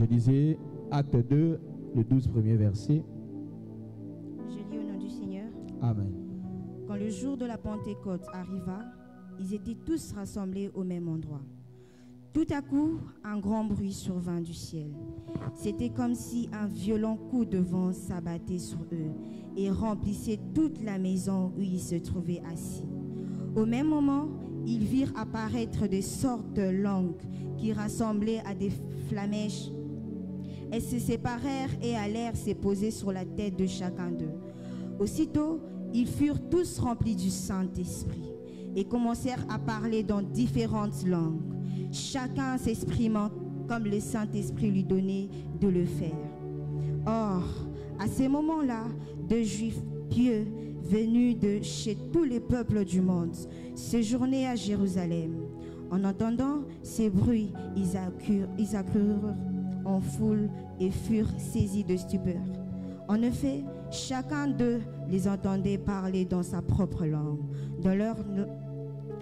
Je disais, acte 2, le 12 premiers versets. Je lis au nom du Seigneur. Amen. Quand le jour de la Pentecôte arriva, ils étaient tous rassemblés au même endroit. Tout à coup, un grand bruit survint du ciel. C'était comme si un violent coup de vent s'abattait sur eux et remplissait toute la maison où ils se trouvaient assis. Au même moment, ils virent apparaître des sortes de langues qui ressemblaient à des flammèches. Elles se séparèrent et allèrent se poser sur la tête de chacun d'eux. Aussitôt, ils furent tous remplis du Saint-Esprit et commencèrent à parler dans différentes langues, chacun s'exprimant comme le Saint-Esprit lui donnait de le faire. Or, à ce moment-là, deux Juifs pieux venus de chez tous les peuples du monde séjournaient à Jérusalem. En entendant ces bruits, ils accoururent en foule et furent saisis de stupeur. En effet, chacun d'eux les entendait parler dans sa propre langue. Dans leur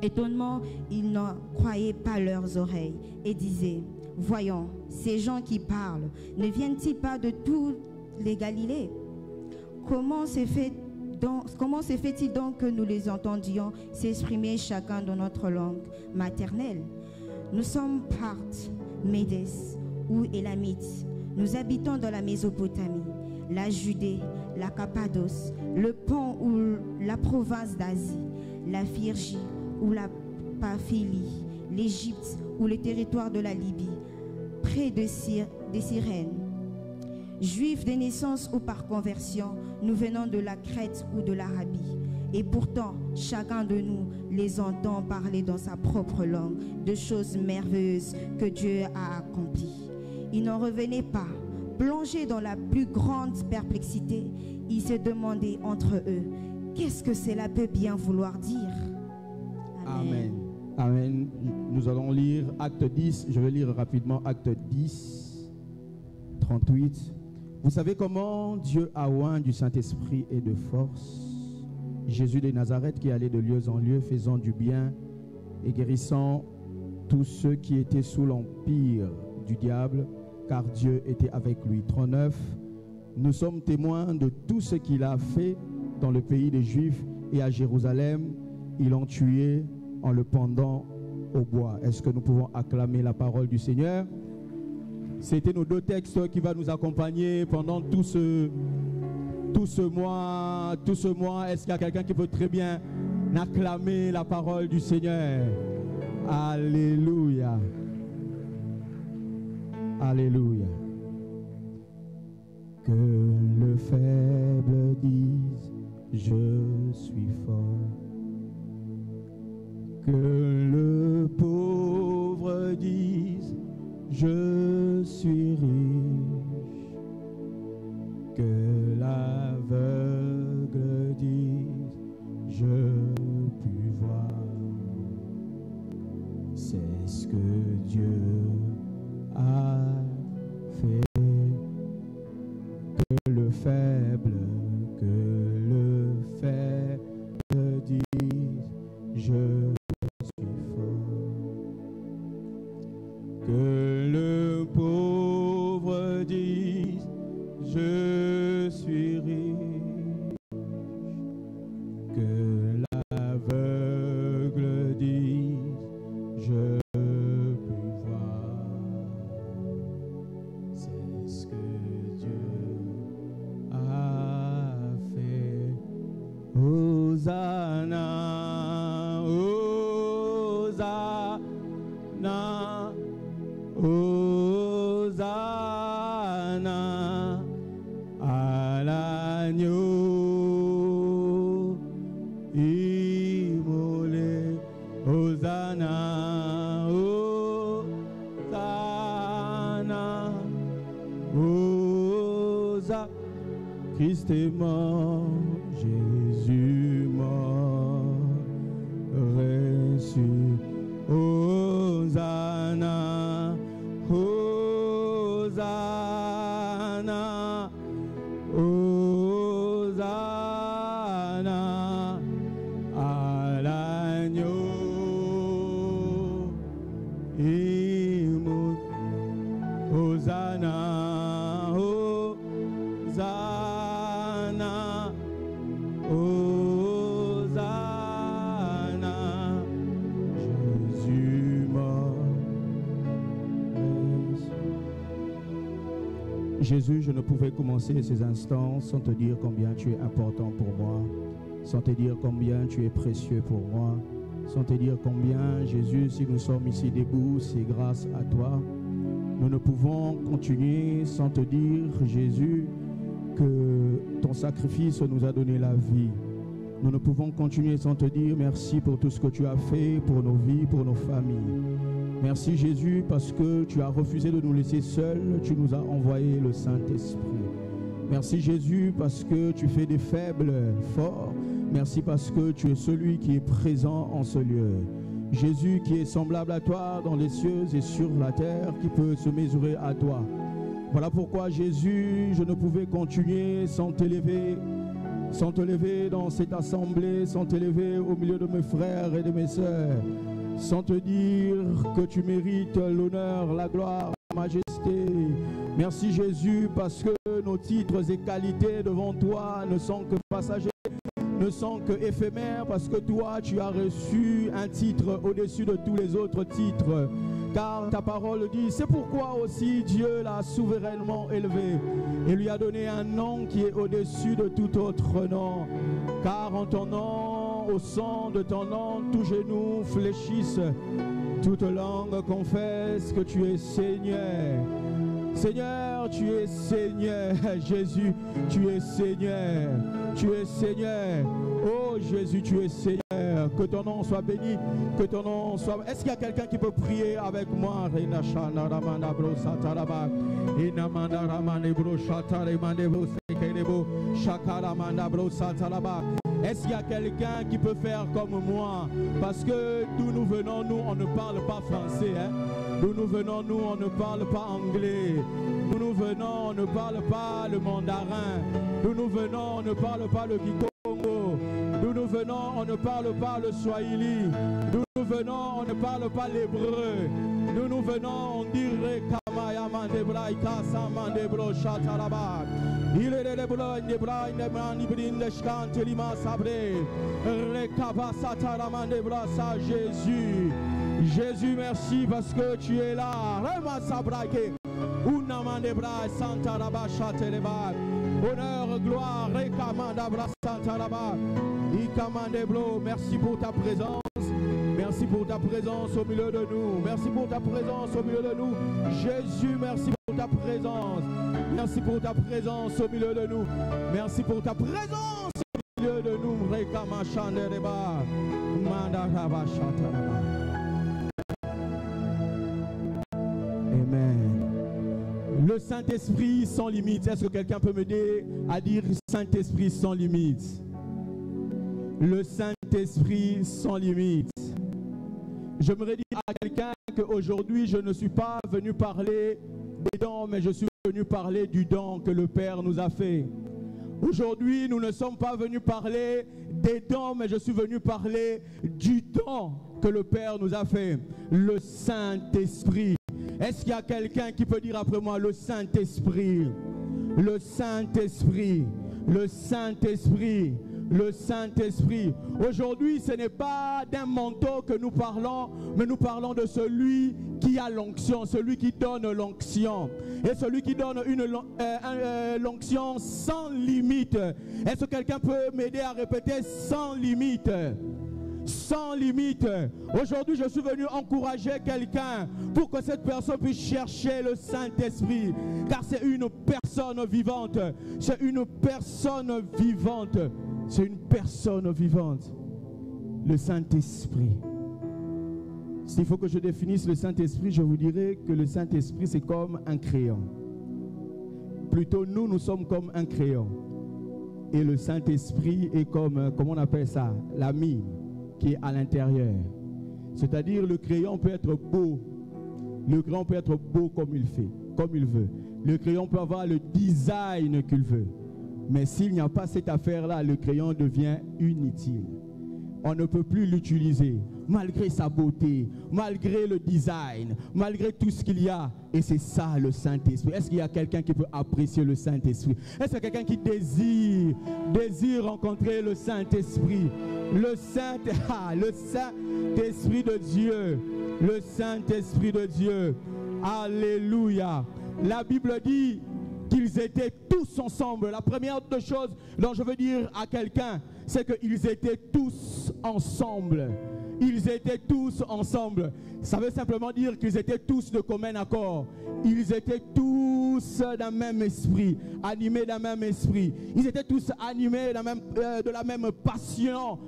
étonnement, ils n'en croyaient pas leurs oreilles et disaient: voyons, ces gens qui parlent, ne viennent-ils pas de toutes les Galilées? Comment se fait-il donc que nous les entendions s'exprimer chacun dans notre langue maternelle? Nous sommes Parthes, Médès ou Élamites. Nous habitons dans la Mésopotamie, la Judée, la Cappadoce, le Pont ou la province d'Asie, la Phrygie ou la Pamphylie, l'Égypte ou le territoire de la Libye, près de Cyrène. Juifs de naissance ou par conversion, nous venons de la Crète ou de l'Arabie. Et pourtant, chacun de nous les entend parler dans sa propre langue de choses merveilleuses que Dieu a accomplies. Ils n'en revenaient pas. Plongés dans la plus grande perplexité, ils se demandaient entre eux: qu'est-ce que cela peut bien vouloir dire? Amen. Amen. Nous allons lire acte 10. Je vais lire rapidement acte 10, 38. Vous savez comment Dieu a oint du Saint-Esprit et de force Jésus de Nazareth, qui allait de lieu en lieu, faisant du bien et guérissant tous ceux qui étaient sous l'empire du diable, car Dieu était avec lui. 39. Nous sommes témoins de tout ce qu'il a fait dans le pays des Juifs et à Jérusalem. Ils l'ont tué en le pendant au bois. Est-ce que nous pouvons acclamer la parole du Seigneur? C'était nos deux textes qui vont nous accompagner pendant tout ce mois. Est-ce qu'il y a quelqu'un qui peut très bien acclamer la parole du Seigneur? Alléluia. Alléluia. Que le faible dise: je suis fort. Que le pauvre dise: je suis riche. Que l'aveugle dise: je puis voir. C'est ce que Dieu a fait. Que le faible dise: je suis fort. Que le pauvre dise: je suis riche. Que l'aveugle dise: je puis voir. C'est ce que Dieu a fait. Hosanna, Hosanna, Hosanna à l'agneau immolé. Hosanna, Hosanna, Hosanna. Christ est mort, Jésus mort, reçu. Hosanna, Hosanna, Hosanna à l'agneau immolé. Hosanna. Hosanna, Hosanna, Hosanna, Jésus mort. Jésus, je ne pouvais commencer ces instants sans te dire combien tu es important pour moi, sans te dire combien tu es précieux pour moi, sans te dire combien, Jésus, si nous sommes ici debout, c'est grâce à toi. Nous ne pouvons continuer sans te dire, Jésus, que ton sacrifice nous a donné la vie. Nous ne pouvons continuer sans te dire merci pour tout ce que tu as fait pour nos vies, pour nos familles. Merci Jésus parce que tu as refusé de nous laisser seuls, tu nous as envoyé le Saint-Esprit. Merci Jésus parce que tu fais des faibles forts. Merci parce que tu es celui qui est présent en ce lieu. Jésus qui est semblable à toi dans les cieux et sur la terre, qui peut se mesurer à toi. Voilà pourquoi Jésus, je ne pouvais continuer sans t'élever dans cette assemblée, sans t'élever au milieu de mes frères et de mes sœurs, sans te dire que tu mérites l'honneur, la gloire, la majesté. Merci Jésus parce que nos titres et qualités devant toi ne sont que passagers, ne sont que éphémères, parce que toi tu as reçu un titre au-dessus de tous les autres titres, car ta parole dit, c'est pourquoi aussi Dieu l'a souverainement élevé et lui a donné un nom qui est au-dessus de tout autre nom, car en ton nom, au son de ton nom, tout genou fléchisse, toute langue confesse que tu es Seigneur. Seigneur, tu es Seigneur. Jésus, tu es Seigneur. Tu es Seigneur. Oh Jésus, tu es Seigneur. Que ton nom soit béni. Que ton nom soit... Est-ce qu'il y a quelqu'un qui peut prier avec moi? Est-ce qu'il y a quelqu'un qui peut faire comme moi? Parce que d'où nous venons, nous, on ne parle pas français. D'où nous venons, nous, on ne parle pas anglais. D'où nous venons, on ne parle pas le mandarin. D'où nous venons, on ne parle pas le kikongo. D'où nous venons, on ne parle pas le swahili. D'où nous venons, on ne parle pas l'hébreu. D'où nous venons, on dirait Kamayamandebra, Ikasamandebro, Chatalaba. Il est le blanc, les bras, les bras, les brins, les chants, les mains sabrés. Rekabasataramandebra, ça Jésus. Jésus, merci parce que tu es là. Rema sabrake. Unamandebra, Santaraba, Chateleba. Honneur, gloire, Rekamandabra, Santaraba. Ikamandebro, merci pour ta présence. Merci pour ta présence au milieu de nous. Merci pour ta présence au milieu de nous. Jésus, merci pour ta présence. Merci pour ta présence au milieu de nous. Merci pour ta présence au milieu de nous. Rekamachandereba. Mandaraba Chantaraba. Amen. Le Saint-Esprit sans limite. Est-ce que quelqu'un peut m'aider à dire Saint-Esprit sans limite? Le Saint-Esprit sans limite. J'aimerais dire à quelqu'un qu'aujourd'hui, je ne suis pas venu parler des dons, mais je suis venu parler du don que le Père nous a fait. Aujourd'hui, nous ne sommes pas venus parler des dons, mais je suis venu parler du don que le Père nous a fait. Le Saint-Esprit. Est-ce qu'il y a quelqu'un qui peut dire après moi le Saint-Esprit? Le Saint-Esprit. Le Saint-Esprit. Le Saint-Esprit. Aujourd'hui, ce n'est pas d'un manteau que nous parlons, mais nous parlons de celui qui a l'onction, celui qui donne l'onction. Et celui qui donne l'onction sans limite. Est-ce que quelqu'un peut m'aider à répéter sans limite? Sans limite. Aujourd'hui, je suis venu encourager quelqu'un pour que cette personne puisse chercher le Saint-Esprit. Car c'est une personne vivante. C'est une personne vivante. C'est une personne vivante. Le Saint-Esprit. S'il faut que je définisse le Saint-Esprit, je vous dirais que le Saint-Esprit, c'est comme un crayon. Plutôt, nous sommes comme un crayon. Et le Saint-Esprit est comme, comment on appelle ça? La mine qui est à l'intérieur. C'est-à-dire, le crayon peut être beau. Le crayon peut être beau comme il fait, comme il veut. Le crayon peut avoir le design qu'il veut. Mais s'il n'y a pas cette affaire-là, le crayon devient inutile. On ne peut plus l'utiliser. malgré sa beauté, malgré le design, malgré tout ce qu'il y a. Et c'est ça le Saint-Esprit. Est-ce qu'il y a quelqu'un qui peut apprécier le Saint-Esprit? Est-ce qu'il y a quelqu'un qui désire rencontrer le Saint-Esprit? Le Saint-Esprit de Dieu. Le Saint-Esprit de Dieu. Alléluia. La Bible dit qu'ils étaient tous ensemble. La première des choses dont je veux dire à quelqu'un, c'est qu'ils étaient tous ensemble. Ils étaient tous ensemble. Ça veut simplement dire qu'ils étaient tous de commun accord. Ils étaient tous d'un même esprit, animés d'un même esprit. Ils étaient tous animés de la même passion.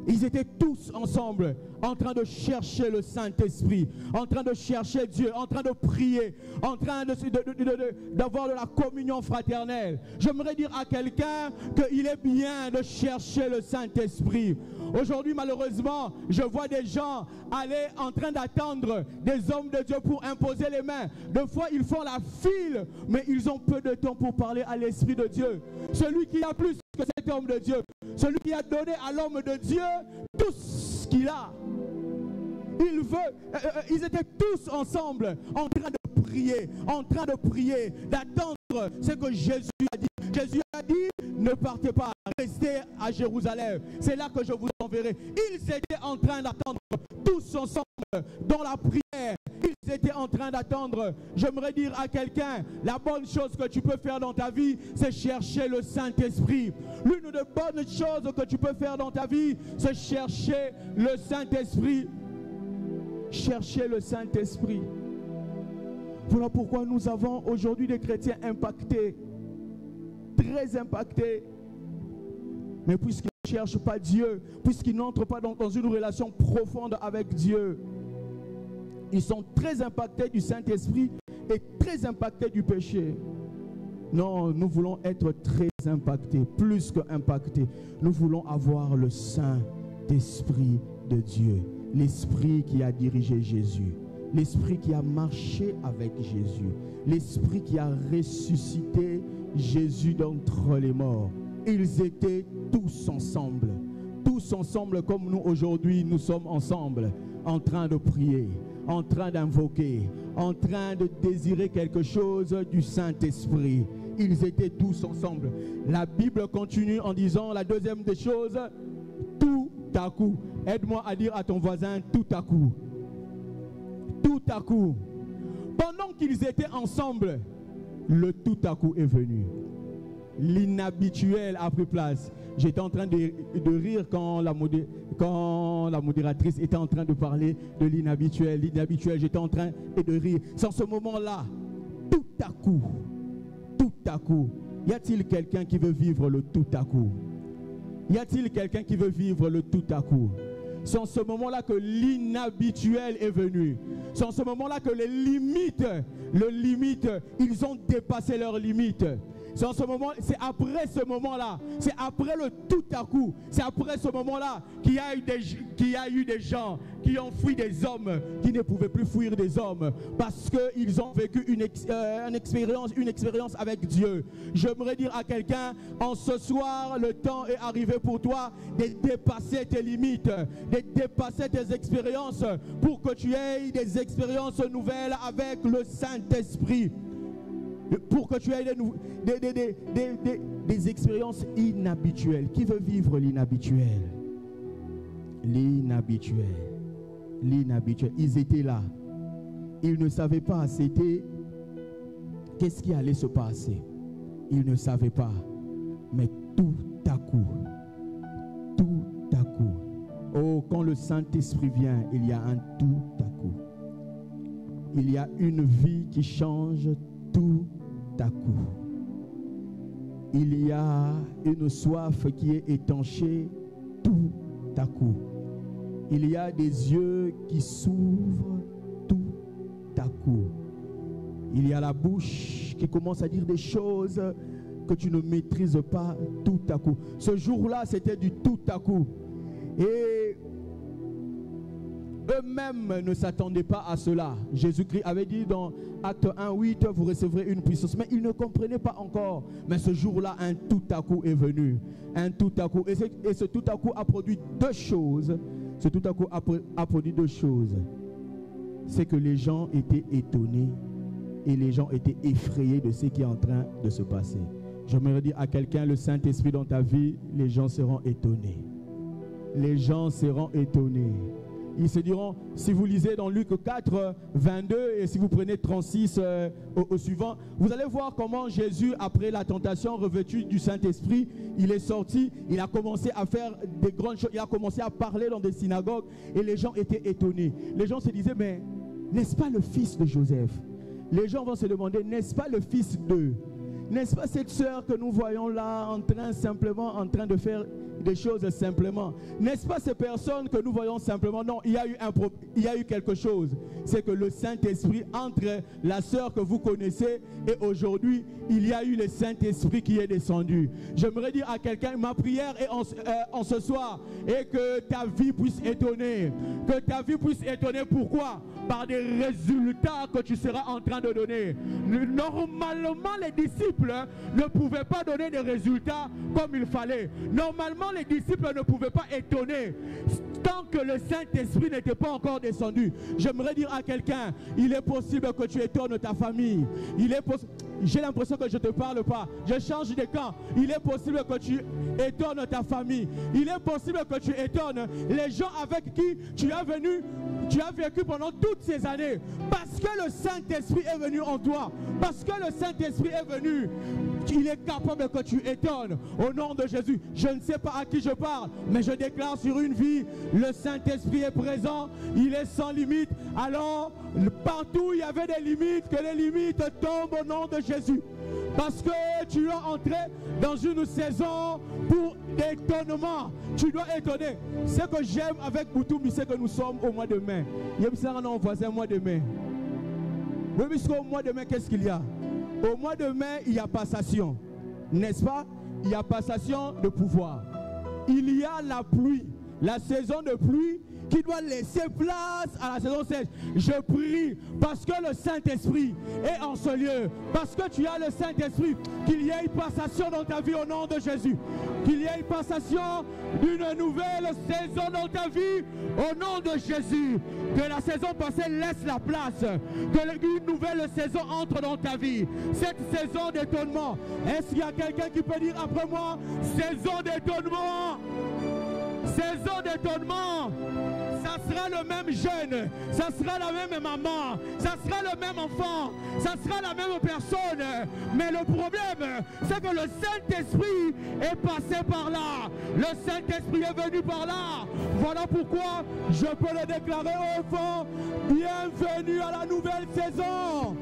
Ils étaient tous ensemble, en train de chercher le Saint-Esprit, en train de chercher Dieu, en train de prier, en train d'avoir de la communion fraternelle. J'aimerais dire à quelqu'un qu'il est bien de chercher le Saint-Esprit. Aujourd'hui, malheureusement, je vois des gens aller en train d'attendre des hommes de Dieu pour imposer les mains. Deux fois, ils font la file, mais ils ont peu de temps pour parler à l'Esprit de Dieu. Celui qui a plus que cet homme de Dieu, celui qui a donné à l'homme de Dieu tout ce qu'il a. Ils étaient tous ensemble en train de prier, d'attendre ce que Jésus a dit. Jésus a dit, ne partez pas, restez à Jérusalem. C'est là que je vous enverrai. Ils étaient en train d'attendre tous ensemble dans la prière. Ils étaient en train d'attendre. J'aimerais dire à quelqu'un, la bonne chose que tu peux faire dans ta vie, c'est chercher le Saint-Esprit. L'une des bonnes choses que tu peux faire dans ta vie, c'est chercher le Saint-Esprit. Chercher le Saint-Esprit. Voilà pourquoi nous avons aujourd'hui des chrétiens impactés, très impactés. Mais puisqu'ils ne cherchent pas Dieu, puisqu'ils n'entrent pas dans une relation profonde avec Dieu, ils sont très impactés du Saint-Esprit et très impactés du péché. Non, nous voulons être très impactés, plus que impactés. Nous voulons avoir le Saint-Esprit de Dieu, l'Esprit qui a dirigé Jésus, l'Esprit qui a marché avec Jésus, l'Esprit qui a ressuscité Jésus d'entre les morts. Ils étaient tous ensemble comme nous aujourd'hui, nous sommes ensemble, en train de prier, en train d'invoquer, en train de désirer quelque chose du Saint-Esprit. Ils étaient tous ensemble. La Bible continue en disant la deuxième des choses, tout à coup. Aide-moi à dire à ton voisin, tout à coup. Tout à coup. Pendant qu'ils étaient ensemble, le tout à coup est venu. L'inhabituel a pris place. J'étais en train de rire quand la modératrice était en train de parler de l'inhabituel. L'inhabituel, j'étais en train de rire. C'est en ce moment-là, tout à coup, y a-t-il quelqu'un qui veut vivre le tout à coup? Y a-t-il quelqu'un qui veut vivre le tout à coup? C'est en ce moment-là que l'inhabituel est venu. C'est en ce moment-là que les limites, ils ont dépassé leurs limites. C'est en ce moment, c'est après ce moment-là, c'est après le tout à coup, c'est après ce moment-là qu'il y a eu des gens qui ont fui des hommes qui ne pouvaient plus fuir des hommes parce qu'ils ont vécu une expérience avec Dieu. J'aimerais dire à quelqu'un, en ce soir, le temps est arrivé pour toi de dépasser tes limites, de dépasser tes expériences pour que tu aies des expériences nouvelles avec le Saint-Esprit. Pour que tu aies des expériences inhabituelles. Qui veut vivre l'inhabituel? L'inhabituel. Ils étaient là. Ils ne savaient pas. C'était qu'est-ce qui allait se passer. Ils ne savaient pas. Mais tout à coup. Oh, quand le Saint-Esprit vient, il y a un tout à coup. Il y a une vie qui change tout à coup. Il y a une soif qui est étanchée tout à coup. Il y a des yeux qui s'ouvrent tout à coup. Il y a la bouche qui commence à dire des choses que tu ne maîtrises pas tout à coup. Ce jour-là, c'était du tout à coup. Et eux-mêmes ne s'attendaient pas à cela. Jésus-Christ avait dit dans Acte 1:8, vous recevrez une puissance. Mais ils ne comprenaient pas encore. Mais ce jour-là, un tout à coup est venu. Un tout à coup. Et ce tout à coup a produit deux choses. ce tout à coup a produit deux choses. C'est que les gens étaient étonnés et les gens étaient effrayés de ce qui est en train de se passer. J'aimerais dire à quelqu'un, le Saint-Esprit dans ta vie, les gens seront étonnés. Les gens seront étonnés. Ils se diront, si vous lisez dans Luc 4, 22 et si vous prenez 36 au suivant, vous allez voir comment Jésus, après la tentation, revêtu du Saint-Esprit, il est sorti, il a commencé à faire des grandes choses, il a commencé à parler dans des synagogues et les gens étaient étonnés. Les gens se disaient, mais n'est-ce pas le fils de Joseph? Les gens vont se demander, n'est-ce pas le fils d'eux? N'est-ce pas cette sœur que nous voyons là simplement en train de faire des choses simplement? N'est-ce pas ces personnes que nous voyons simplement? Non, il y a eu quelque chose. C'est que le Saint-Esprit, entre la sœur que vous connaissez et aujourd'hui, il y a eu le Saint-Esprit qui est descendu. J'aimerais dire à quelqu'un, ma prière est en ce soir, et que ta vie puisse étonner. Que ta vie puisse étonner. Pourquoi? Par des résultats que tu seras en train de donner. Normalement, les disciples ne pouvaient pas donner des résultats comme il fallait. Normalement, les disciples ne pouvaient pas étonner tant que le Saint-Esprit n'était pas encore descendu. J'aimerais dire à quelqu'un, il est possible que tu étonnes ta famille. J'ai l'impression que je ne te parle pas. Je change de camp. Il est possible que tu étonnes ta famille. Il est possible que tu étonnes les gens avec qui tu as vécu pendant toutes ces années. Parce que le Saint-Esprit est venu en toi. Parce que le Saint-Esprit est venu. Il est capable que tu étonnes au nom de Jésus. Je ne sais pas à qui je parle, mais je déclare sur une vie, le Saint-Esprit est présent, il est sans limite. Alors, partout où il y avait des limites, que les limites tombent au nom de Jésus. Parce que tu es entré dans une saison pour d'étonnement. Tu dois étonner. Ce que j'aime avec Boutoumi, c'est que nous sommes au mois de mai. Il y a un voisin au mois de mai. Oui, puisqu'au mois de mai, qu'est-ce qu'il y a? Au mois de mai, il y a passation. N'est-ce pas? Il y a passation de pouvoir. Il y a la pluie, la saison de pluie qui doit laisser place à la saison sèche. Je prie parce que le Saint-Esprit est en ce lieu. Parce que tu as le Saint-Esprit, qu'il y ait une passation dans ta vie au nom de Jésus. Qu'il y ait une passation d'une nouvelle saison dans ta vie au nom de Jésus. Que la saison passée laisse la place. Que une nouvelle saison entre dans ta vie. Cette saison d'étonnement. Est-ce qu'il y a quelqu'un qui peut dire après moi, saison d'étonnement? Saison d'étonnement. Ça sera le même jeune, ça sera la même maman, ça sera le même enfant, ça sera la même personne. Mais le problème, c'est que le Saint-Esprit est passé par là. Le Saint-Esprit est venu par là. Voilà pourquoi je peux le déclarer au fond. Bienvenue à la nouvelle saison.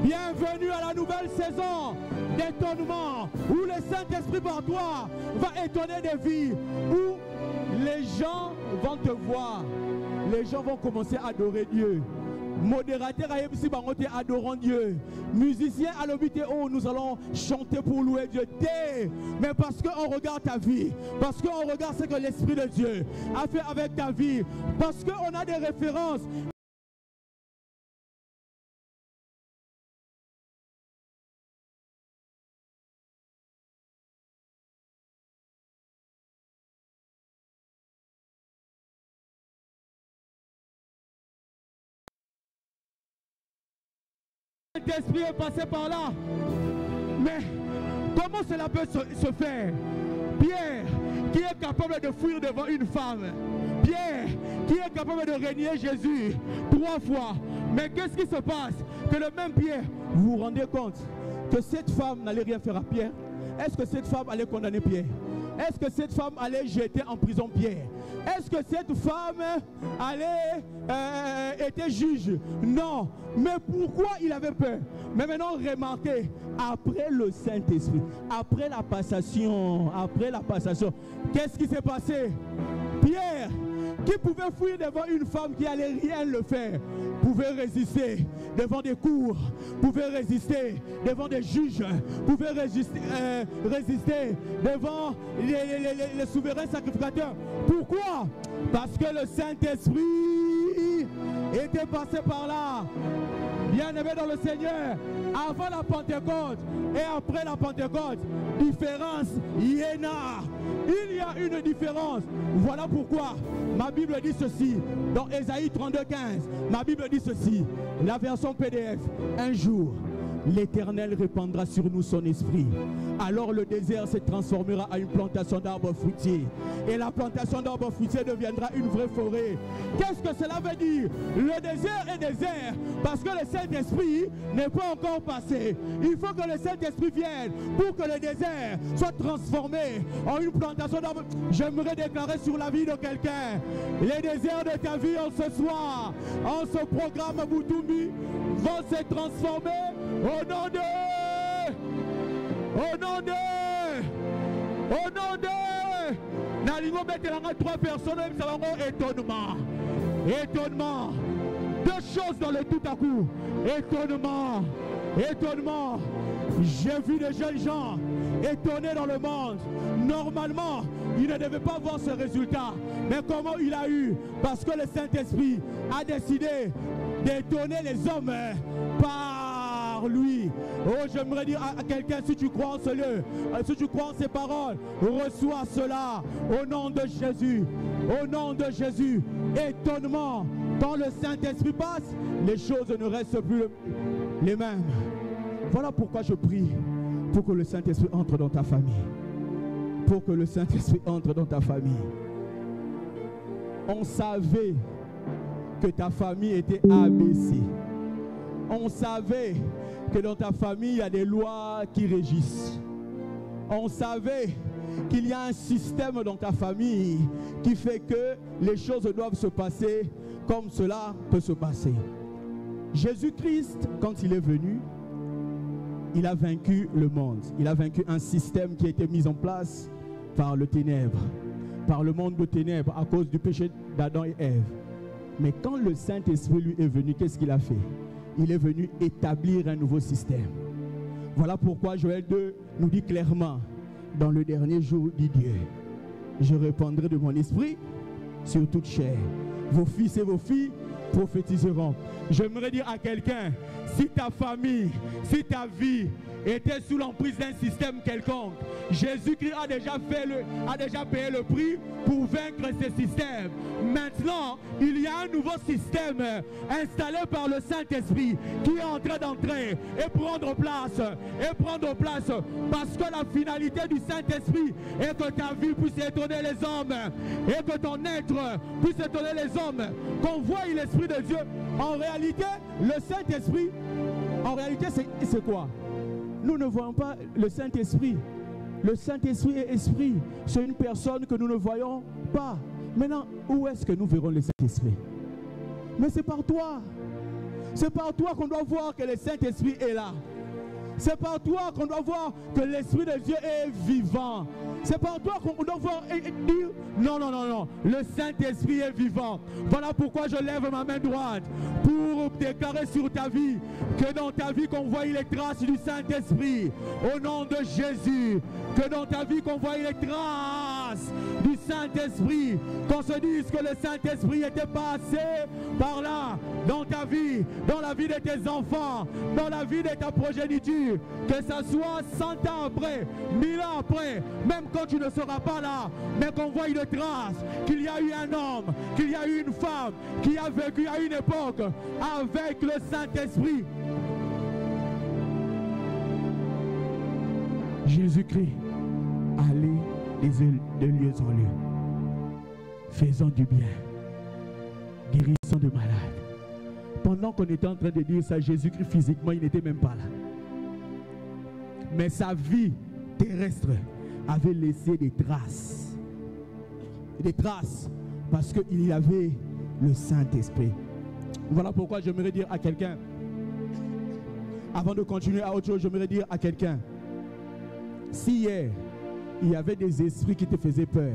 Bienvenue à la nouvelle saison d'étonnement, où le Saint-Esprit par toi va étonner des vies, où les gens vont te voir, les gens vont commencer à adorer Dieu. Modérateur à Ebsi Bangote adorant Dieu. Musicien à l'obité, oh, nous allons chanter pour louer Dieu. Mais parce qu'on regarde ta vie, parce qu'on regarde ce que l'Esprit de Dieu a fait avec ta vie, parce qu'on a des références. L'Esprit est passé par là. Mais comment cela peut se faire? Pierre, qui est capable de fuir devant une femme. Pierre, qui est capable de régner Jésus 3 fois. Mais qu'est-ce qui se passe? Que le même Pierre, vous vous rendez compte que cette femme n'allait rien faire à Pierre? Est-ce que cette femme allait condamner Pierre? Est-ce que cette femme allait jeter en prison Pierre? Est-ce que cette femme était juge? Non. Mais pourquoi il avait peur? Mais maintenant, remarquez, après le Saint-Esprit, après la passation, qu'est-ce qui s'est passé? Pierre, qui pouvait fuir devant une femme qui allait rien le faire, pouvait résister devant des cours, pouvait résister devant des juges, pouvait résister devant les souverains sacrificateurs. Pourquoi? Parce que le Saint-Esprit était passé par là. Bien-aimé dans le Seigneur, Avant la Pentecôte et après la Pentecôte, différence, il y en a. Il y a une différence. Voilà pourquoi ma Bible dit ceci, dans Ésaïe 32, 15. Ma Bible dit ceci, la version PDF. Un jour, l'Éternel répandra sur nous son esprit. Alors le désert se transformera en une plantation d'arbres fruitiers. Et la plantation d'arbres fruitiers deviendra une vraie forêt. Qu'est-ce que cela veut dire? Le désert est désert parce que le Saint-Esprit n'est pas encore passé. Il faut que le Saint-Esprit vienne pour que le désert soit transformé en une plantation d'arbres. J'aimerais déclarer sur la vie de quelqu'un, les déserts de ta vie en ce soir, en ce programme Boutoumi, vont se transformer au nom de... Nalingo Betelanga, 3 personnes, même ça va étonnement. Étonnement. 2 choses dans le tout à coup. Étonnement. Étonnement. J'ai vu des jeunes gens étonnés dans le monde. Normalement, il ne devait pas voir ce résultat. Mais comment il a eu? Parce que le Saint-Esprit a décidé d'étonner les hommes par lui. Oh, j'aimerais dire à quelqu'un, si tu crois en ce lieu, si tu crois en ces paroles, reçois cela au nom de Jésus. Au nom de Jésus. Étonnement. Quand le Saint-Esprit passe, les choses ne restent plus les mêmes. Voilà pourquoi je prie pour que le Saint-Esprit entre dans ta famille. Pour que le Saint-Esprit entre dans ta famille. On savait que ta famille était abaissée. On savait que dans ta famille, il y a des lois qui régissent. On savait qu'il y a un système dans ta famille qui fait que les choses doivent se passer comme cela peut se passer. Jésus-Christ, quand il est venu, il a vaincu le monde. Il a vaincu un système qui a été mis en place par le ténèbre, par le monde de ténèbres à cause du péché d'Adam et Ève. Mais quand le Saint-Esprit lui est venu, qu'est-ce qu'il a fait? Il est venu établir un nouveau système. Voilà pourquoi Joël 2 nous dit clairement, dans le dernier jour, dit Dieu, je répandrai de mon esprit sur toute chair. Vos fils et vos filles prophétiseront. J'aimerais dire à quelqu'un, si ta famille, si ta vie était sous l'emprise d'un système quelconque, Jésus-Christ a déjà payé le prix pour vaincre ce système. Maintenant, il y a un nouveau système installé par le Saint-Esprit qui est en train d'entrer et prendre place. Parce que la finalité du Saint-Esprit est que ta vie puisse étonner les hommes et que ton être puisse étonner les hommes. Qu'on voie l'Esprit de Dieu. En réalité, le Saint-Esprit, en réalité, c'est quoi? Nous ne voyons pas le Saint-Esprit. Le Saint-Esprit est esprit. C'est une personne que nous ne voyons pas. Maintenant, où est-ce que nous verrons le Saint-Esprit? Mais c'est par toi. C'est par toi qu'on doit voir que le Saint-Esprit est là. C'est par toi qu'on doit voir que l'Esprit de Dieu est vivant. C'est par toi qu'on doit voir et dire non, non, non, non. Le Saint-Esprit est vivant. Voilà pourquoi je lève ma main droite pour déclarer sur ta vie que dans ta vie qu'on voie les traces du Saint-Esprit. Au nom de Jésus. Que dans ta vie qu'on voie les traces du Saint-Esprit. Qu'on se dise que le Saint-Esprit était passé par là. Dans ta vie, dans la vie de tes enfants, dans la vie de ta progéniture. Que ça soit 100 ans après, 1000 ans après, même quand tu ne seras pas là, mais qu'on voie une trace, qu'il y a eu un homme, qu'il y a eu une femme, qui a vécu à une époque avec le Saint-Esprit. Jésus-Christ, allez de lieu en lieu, faisant du bien, guérissant de malades. Pendant qu'on était en train de dire ça, Jésus-Christ physiquement, il n'était même pas là. Mais sa vie terrestre avait laissé des traces. Des traces parce qu'il y avait le Saint-Esprit. Voilà pourquoi j'aimerais dire à quelqu'un, avant de continuer à autre chose, j'aimerais dire à quelqu'un, si hier, il y avait des esprits qui te faisaient peur,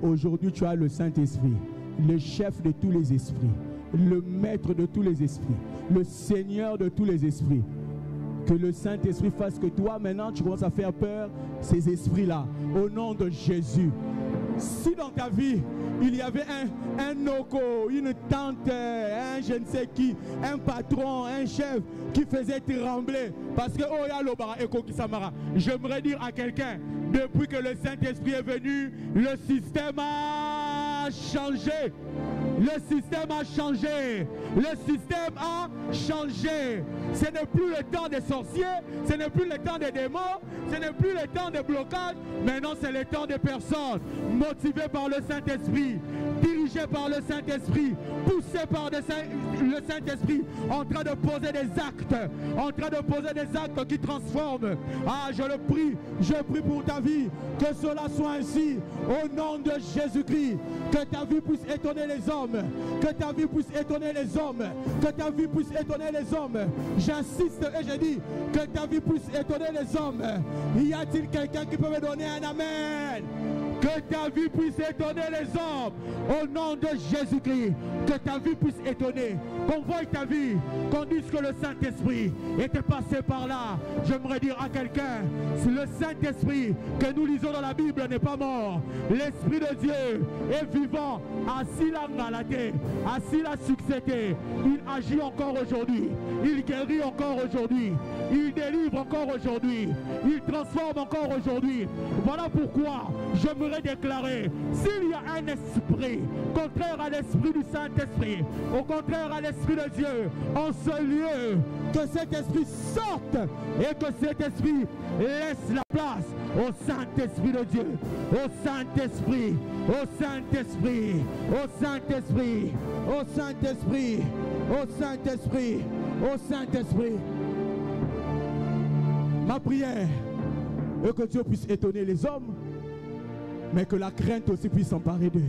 aujourd'hui tu as le Saint-Esprit, le chef de tous les esprits, le maître de tous les esprits, le Seigneur de tous les esprits. Que le Saint-Esprit fasse que toi, maintenant, tu commences à faire peur ces esprits-là. Au nom de Jésus. Si dans ta vie, il y avait un noko, une tante, un je ne sais qui, un patron, un chef qui faisait trembler parce que oh ya lobara eko kisamara, j'aimerais dire à quelqu'un, depuis que le Saint-Esprit est venu, le système a changé. Le système a changé. Le système a changé. Ce n'est plus le temps des sorciers, ce n'est plus le temps des démons, ce n'est plus le temps des blocages. Maintenant, c'est le temps des personnes motivées par le Saint-Esprit, dirigées par le Saint-Esprit, poussées par le Saint-Esprit, en train de poser des actes, en train de poser des actes qui transforment. Ah, je le prie, je prie pour ta vie, que cela soit ainsi, au nom de Jésus-Christ, que ta vie puisse étonner les hommes, que ta vie puisse étonner les hommes, que ta vie puisse étonner les hommes. J'insiste et je dis que ta vie puisse étonner les hommes. Y a-t-il quelqu'un qui peut me donner un amen? Que ta vie puisse étonner les hommes au nom de Jésus-Christ. Que ta vie puisse étonner. Qu'on voie ta vie, qu'on dise que le Saint-Esprit était passé par là. J'aimerais dire à quelqu'un, si le Saint-Esprit que nous lisons dans la Bible n'est pas mort, l'Esprit de Dieu est vivant, assis là maladé, assis là succédé. Il agit encore aujourd'hui, il guérit encore aujourd'hui, il délivre encore aujourd'hui, il transforme encore aujourd'hui. Voilà pourquoi j'aimerais déclarer, s'il y a un esprit contraire à l'esprit du Saint-Esprit, au contraire à l'esprit de Dieu, en ce lieu, que cet esprit sorte et que cet esprit laisse la place au Saint-Esprit de Dieu, au Saint-Esprit, au Saint-Esprit, au Saint-Esprit, au Saint-Esprit, au Saint-Esprit, au Saint-Esprit. Ma prière est que Dieu puisse étonner les hommes, mais que la crainte aussi puisse s'emparer d'eux.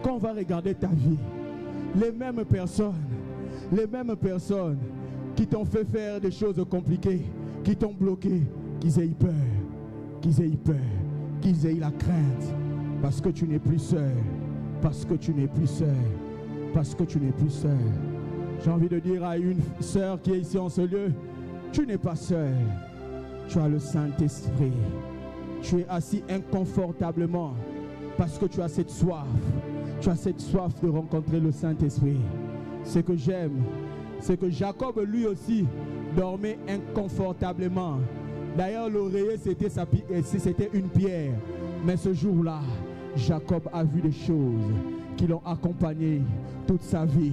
Quand on va regarder ta vie, les mêmes personnes qui t'ont fait faire des choses compliquées, qui t'ont bloqué, qu'ils aient peur, qu'ils aient peur, qu'ils aient la crainte, parce que tu n'es plus seul, parce que tu n'es plus seul, parce que tu n'es plus seul. J'ai envie de dire à une sœur qui est ici en ce lieu, tu n'es pas seul, tu as le Saint-Esprit. Tu es assis inconfortablement parce que tu as cette soif. Tu as cette soif de rencontrer le Saint-Esprit. Ce que j'aime, c'est que Jacob lui aussi dormait inconfortablement. D'ailleurs, l'oreiller c'était une pierre. Mais ce jour-là, Jacob a vu des choses qui l'ont accompagné toute sa vie.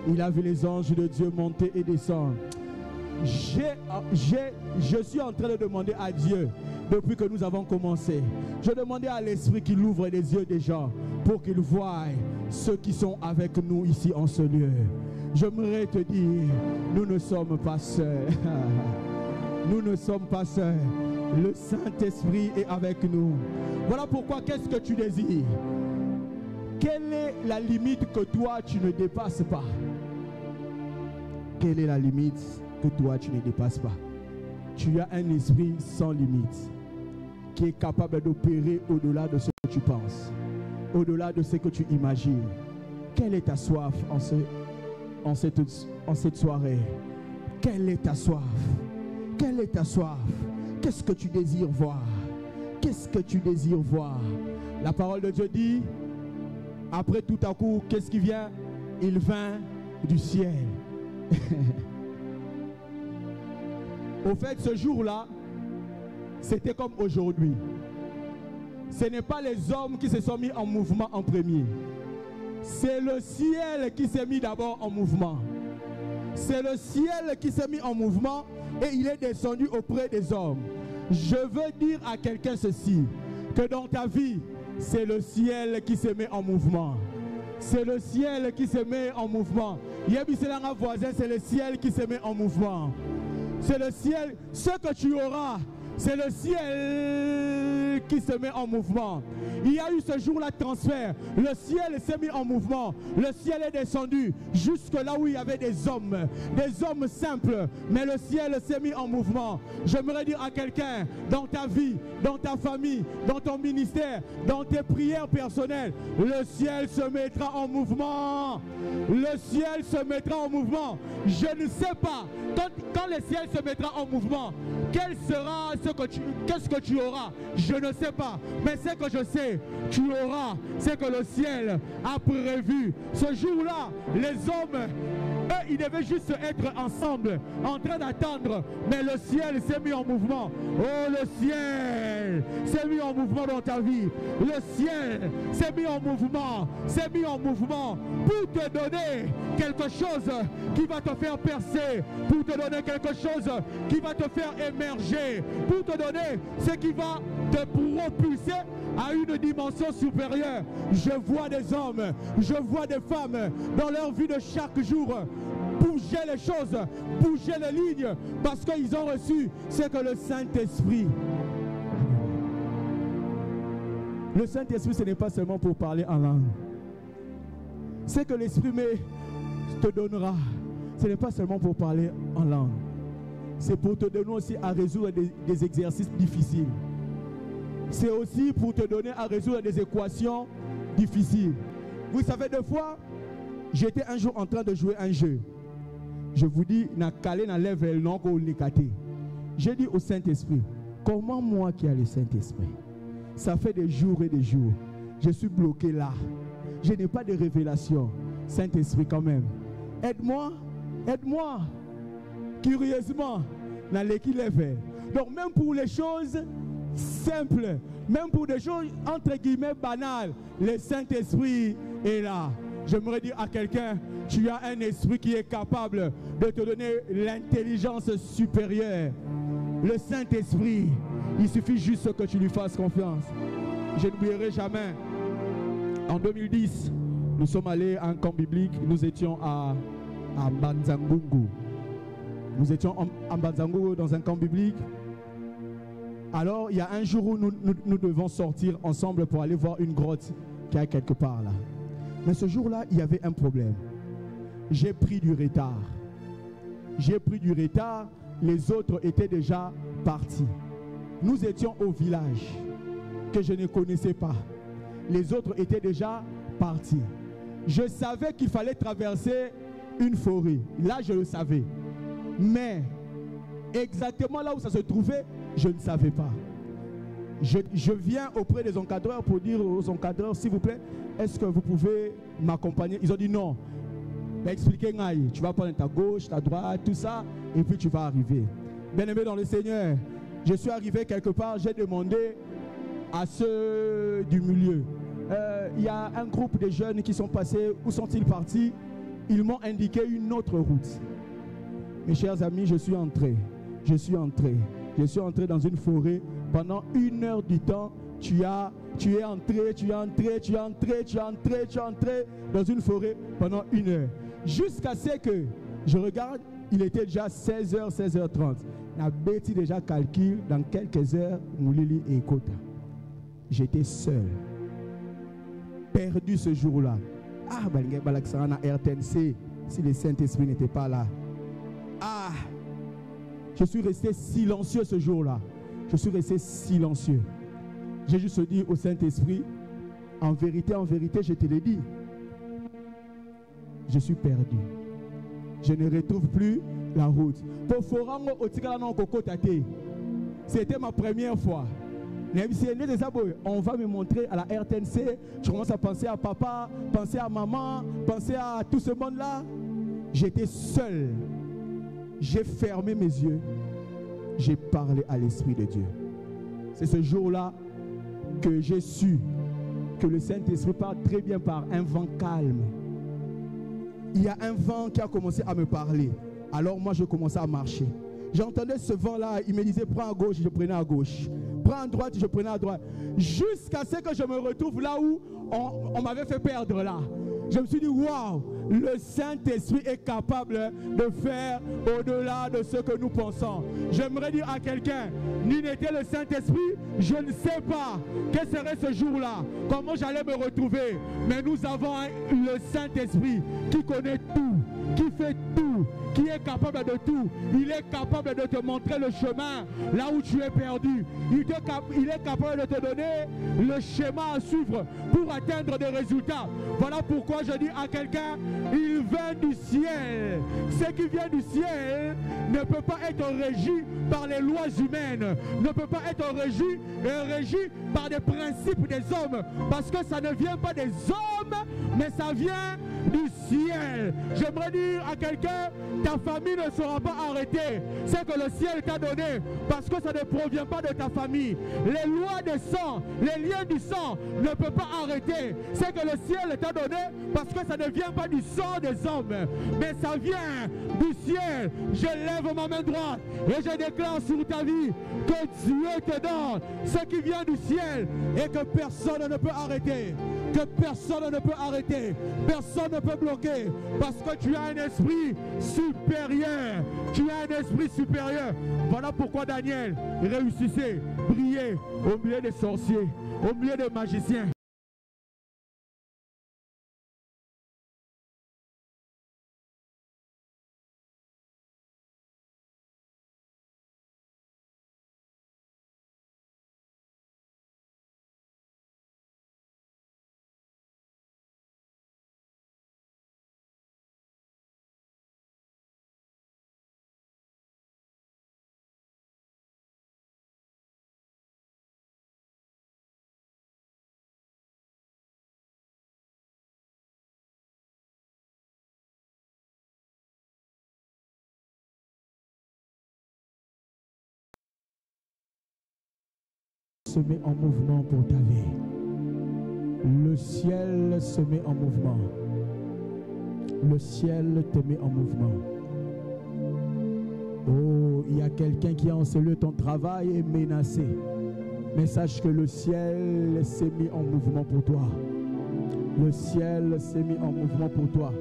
Il a vu les anges de Dieu monter et descendre. Je suis en train de demander à Dieu, depuis que nous avons commencé, je demandais à l'Esprit qu'il ouvre les yeux des gens pour qu'ils voient ceux qui sont avec nous ici en ce lieu. J'aimerais te dire, nous ne sommes pas seuls. Nous ne sommes pas seuls. Le Saint-Esprit est avec nous. Voilà pourquoi, qu'est-ce que tu désires? Quelle est la limite que toi tu ne dépasses pas? Quelle est la limite que toi tu ne dépasses pas? Tu as un esprit sans limite qui est capable d'opérer au-delà de ce que tu penses, au-delà de ce que tu imagines. Quelle est ta soif en cette soirée? Quelle est ta soif? Quelle est ta soif? Qu'est-ce que tu désires voir? Qu'est-ce que tu désires voir? La parole de Dieu dit, après tout à coup, qu'est-ce qui vient? Il vint du ciel. Au fait, ce jour-là, c'était comme aujourd'hui. Ce n'est pas les hommes qui se sont mis en mouvement en premier. C'est le ciel qui s'est mis d'abord en mouvement. C'est le ciel qui s'est mis en mouvement et il est descendu auprès des hommes. Je veux dire à quelqu'un ceci, que dans ta vie, c'est le ciel qui se met en mouvement. C'est le ciel qui se met en mouvement. Yébiselanga voisin, c'est le ciel qui se met en mouvement. C'est le ciel, ce que tu auras, c'est le ciel qui se met en mouvement. Il y a eu ce jour-là de transfert. Le ciel s'est mis en mouvement. Le ciel est descendu jusque là où il y avait des hommes simples. Mais le ciel s'est mis en mouvement. J'aimerais dire à quelqu'un, dans ta vie, dans ta famille, dans ton ministère, dans tes prières personnelles, le ciel se mettra en mouvement. Le ciel se mettra en mouvement. Je ne sais pas, quand le ciel se mettra en mouvement, qu'est-ce que tu auras? Je ne ne sais pas. Mais ce que je sais, tu auras ce que le ciel a prévu. Ce jour-là, les hommes, eux, ils devaient juste être ensemble, en train d'attendre. Mais le ciel s'est mis en mouvement. Oh, le ciel s'est mis en mouvement dans ta vie. Le ciel s'est mis en mouvement. S'est mis en mouvement pour te donner quelque chose qui va te faire percer. Pour te donner quelque chose qui va te faire émerger. Pour te donner ce qui va te propulser à une dimension supérieure. Je vois des hommes, je vois des femmes dans leur vie de chaque jour bouger les choses, bouger les lignes, parce qu'ils ont reçu ce que le Saint-Esprit. Le Saint-Esprit, ce n'est pas seulement pour parler en langue. Ce que l'Esprit te donnera, ce n'est pas seulement pour parler en langue. C'est pour te donner aussi à résoudre des exercices difficiles. C'est aussi pour te donner à résoudre des équations difficiles. Vous savez, des fois, j'étais un jour en train de jouer un jeu. Je vous dis, j'ai dit au Saint-Esprit, comment moi qui ai le Saint-Esprit, ça fait des jours et des jours, je suis bloqué là. Je n'ai pas de révélation. Saint-Esprit quand même, aide-moi, aide-moi. Curieusement, dans l'équipe lève. Donc même pour les choses simples, même pour des choses entre guillemets banales, le Saint-Esprit est là. J'aimerais dire à quelqu'un, tu as un esprit qui est capable de te donner l'intelligence supérieure. Le Saint-Esprit, il suffit juste que tu lui fasses confiance. Je n'oublierai jamais, en 2010, nous sommes allés à un camp biblique, nous étions à Mbanzangungu. Nous étions à Mbanzangungu dans un camp biblique. Alors, il y a un jour où nous devons sortir ensemble pour aller voir une grotte qui est quelque part là. Mais ce jour-là, il y avait un problème. J'ai pris du retard. J'ai pris du retard. Les autres étaient déjà partis. Nous étions au village que je ne connaissais pas. Les autres étaient déjà partis. Je savais qu'il fallait traverser une forêt. Là, je le savais. Mais exactement là où ça se trouvait, je ne savais pas. Je viens auprès des encadreurs pour dire aux encadreurs, s'il vous plaît, est-ce que vous pouvez m'accompagner? Ils ont dit non. Expliquez, tu vas prendre ta gauche, ta droite, tout ça, et puis tu vas arriver. Bien-aimé dans le Seigneur, je suis arrivé quelque part, j'ai demandé à ceux du milieu. Il y a un groupe de jeunes qui sont passés, où sont-ils partis? Ils m'ont indiqué une autre route. Mes chers amis, je suis entré dans une forêt. Pendant 1 heure du temps, tu es entré dans une forêt pendant 1 heure. Jusqu'à ce que je regarde, il était déjà 16h, 16h30. La bêtise déjà calcule dans quelques heures, Moulili et Kota. J'étais seul, perdu ce jour-là. Ah, RTNC, si le Saint-Esprit n'était pas là. Ah, je suis resté silencieux ce jour-là. Je suis resté silencieux. J'ai juste dit au Saint-Esprit, en vérité, je te l'ai dit. Je suis perdu. Je ne retrouve plus la route. C'était ma première fois. On va me montrer à la RTNC. Je commence à penser à papa, penser à maman, penser à tout ce monde-là. J'étais seul. J'ai fermé mes yeux. J'ai parlé à l'Esprit de Dieu. C'est ce jour-là que j'ai su que le Saint-Esprit parle très bien par un vent calme. Il y a un vent qui a commencé à me parler. Alors moi, je commençais à marcher. J'entendais ce vent-là, il me disait prends à gauche, je prenais à gauche. Prends à droite, je prenais à droite. Jusqu'à ce que je me retrouve là où on m'avait fait perdre là. Je me suis dit, waouh, le Saint-Esprit est capable de faire au-delà de ce que nous pensons. J'aimerais dire à quelqu'un, ni n'était le Saint-Esprit, je ne sais pas quel serait ce jour-là, comment j'allais me retrouver. Mais nous avons le Saint-Esprit qui connaît tout, qui fait tout, qui est capable de tout. Il est capable de te montrer le chemin là où tu es perdu. Il est capable de te donner le schéma à suivre pour atteindre des résultats. Voilà pourquoi je dis à quelqu'un, il vient du ciel. Ce qui vient du ciel ne peut pas être régi par les lois humaines, ne peut pas être régi par des principes des hommes, parce que ça ne vient pas des hommes, mais ça vient du ciel. J'aimerais dire à quelqu'un, ta famille ne sera pas arrêtée. C'est que le ciel t'a donné, parce que ça ne provient pas de ta famille. Les lois des sangs, les liens du sang ne peuvent pas arrêter. C'est que le ciel t'a donné, parce que ça ne vient pas du sang des hommes, mais ça vient du ciel. Je lève ma main droite et je déclare sur ta vie que Dieu te donne ce qui vient du ciel et que personne ne peut arrêter. Que personne ne peut arrêter, personne ne peut bloquer, parce que tu as un esprit supérieur. Tu as un esprit supérieur. Voilà pourquoi Daniel réussissait, brillait au milieu des sorciers, au milieu des magiciens. Se met en mouvement pour ta vie. Le ciel se met en mouvement. Le ciel te met en mouvement. Oh, il y a quelqu'un qui a encelé ton travail et menacé. Mais sache que le ciel s'est mis en mouvement pour toi. Le ciel s'est mis en mouvement pour toi.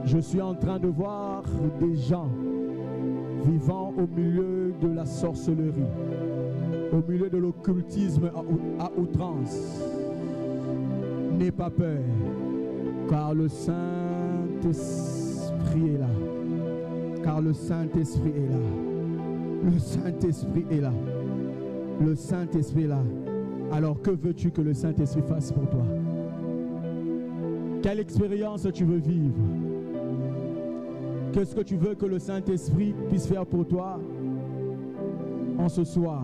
Je suis en train de voir des gens vivant au milieu de la sorcellerie, au milieu de l'occultisme à outrance. N'aie pas peur, car le Saint-Esprit est là. Car le Saint-Esprit est là. Le Saint-Esprit est là. Le Saint-Esprit est là. Alors que veux-tu que le Saint-Esprit fasse pour toi? Quelle expérience tu veux vivre? Qu'est-ce que tu veux que le Saint-Esprit puisse faire pour toi en ce soir?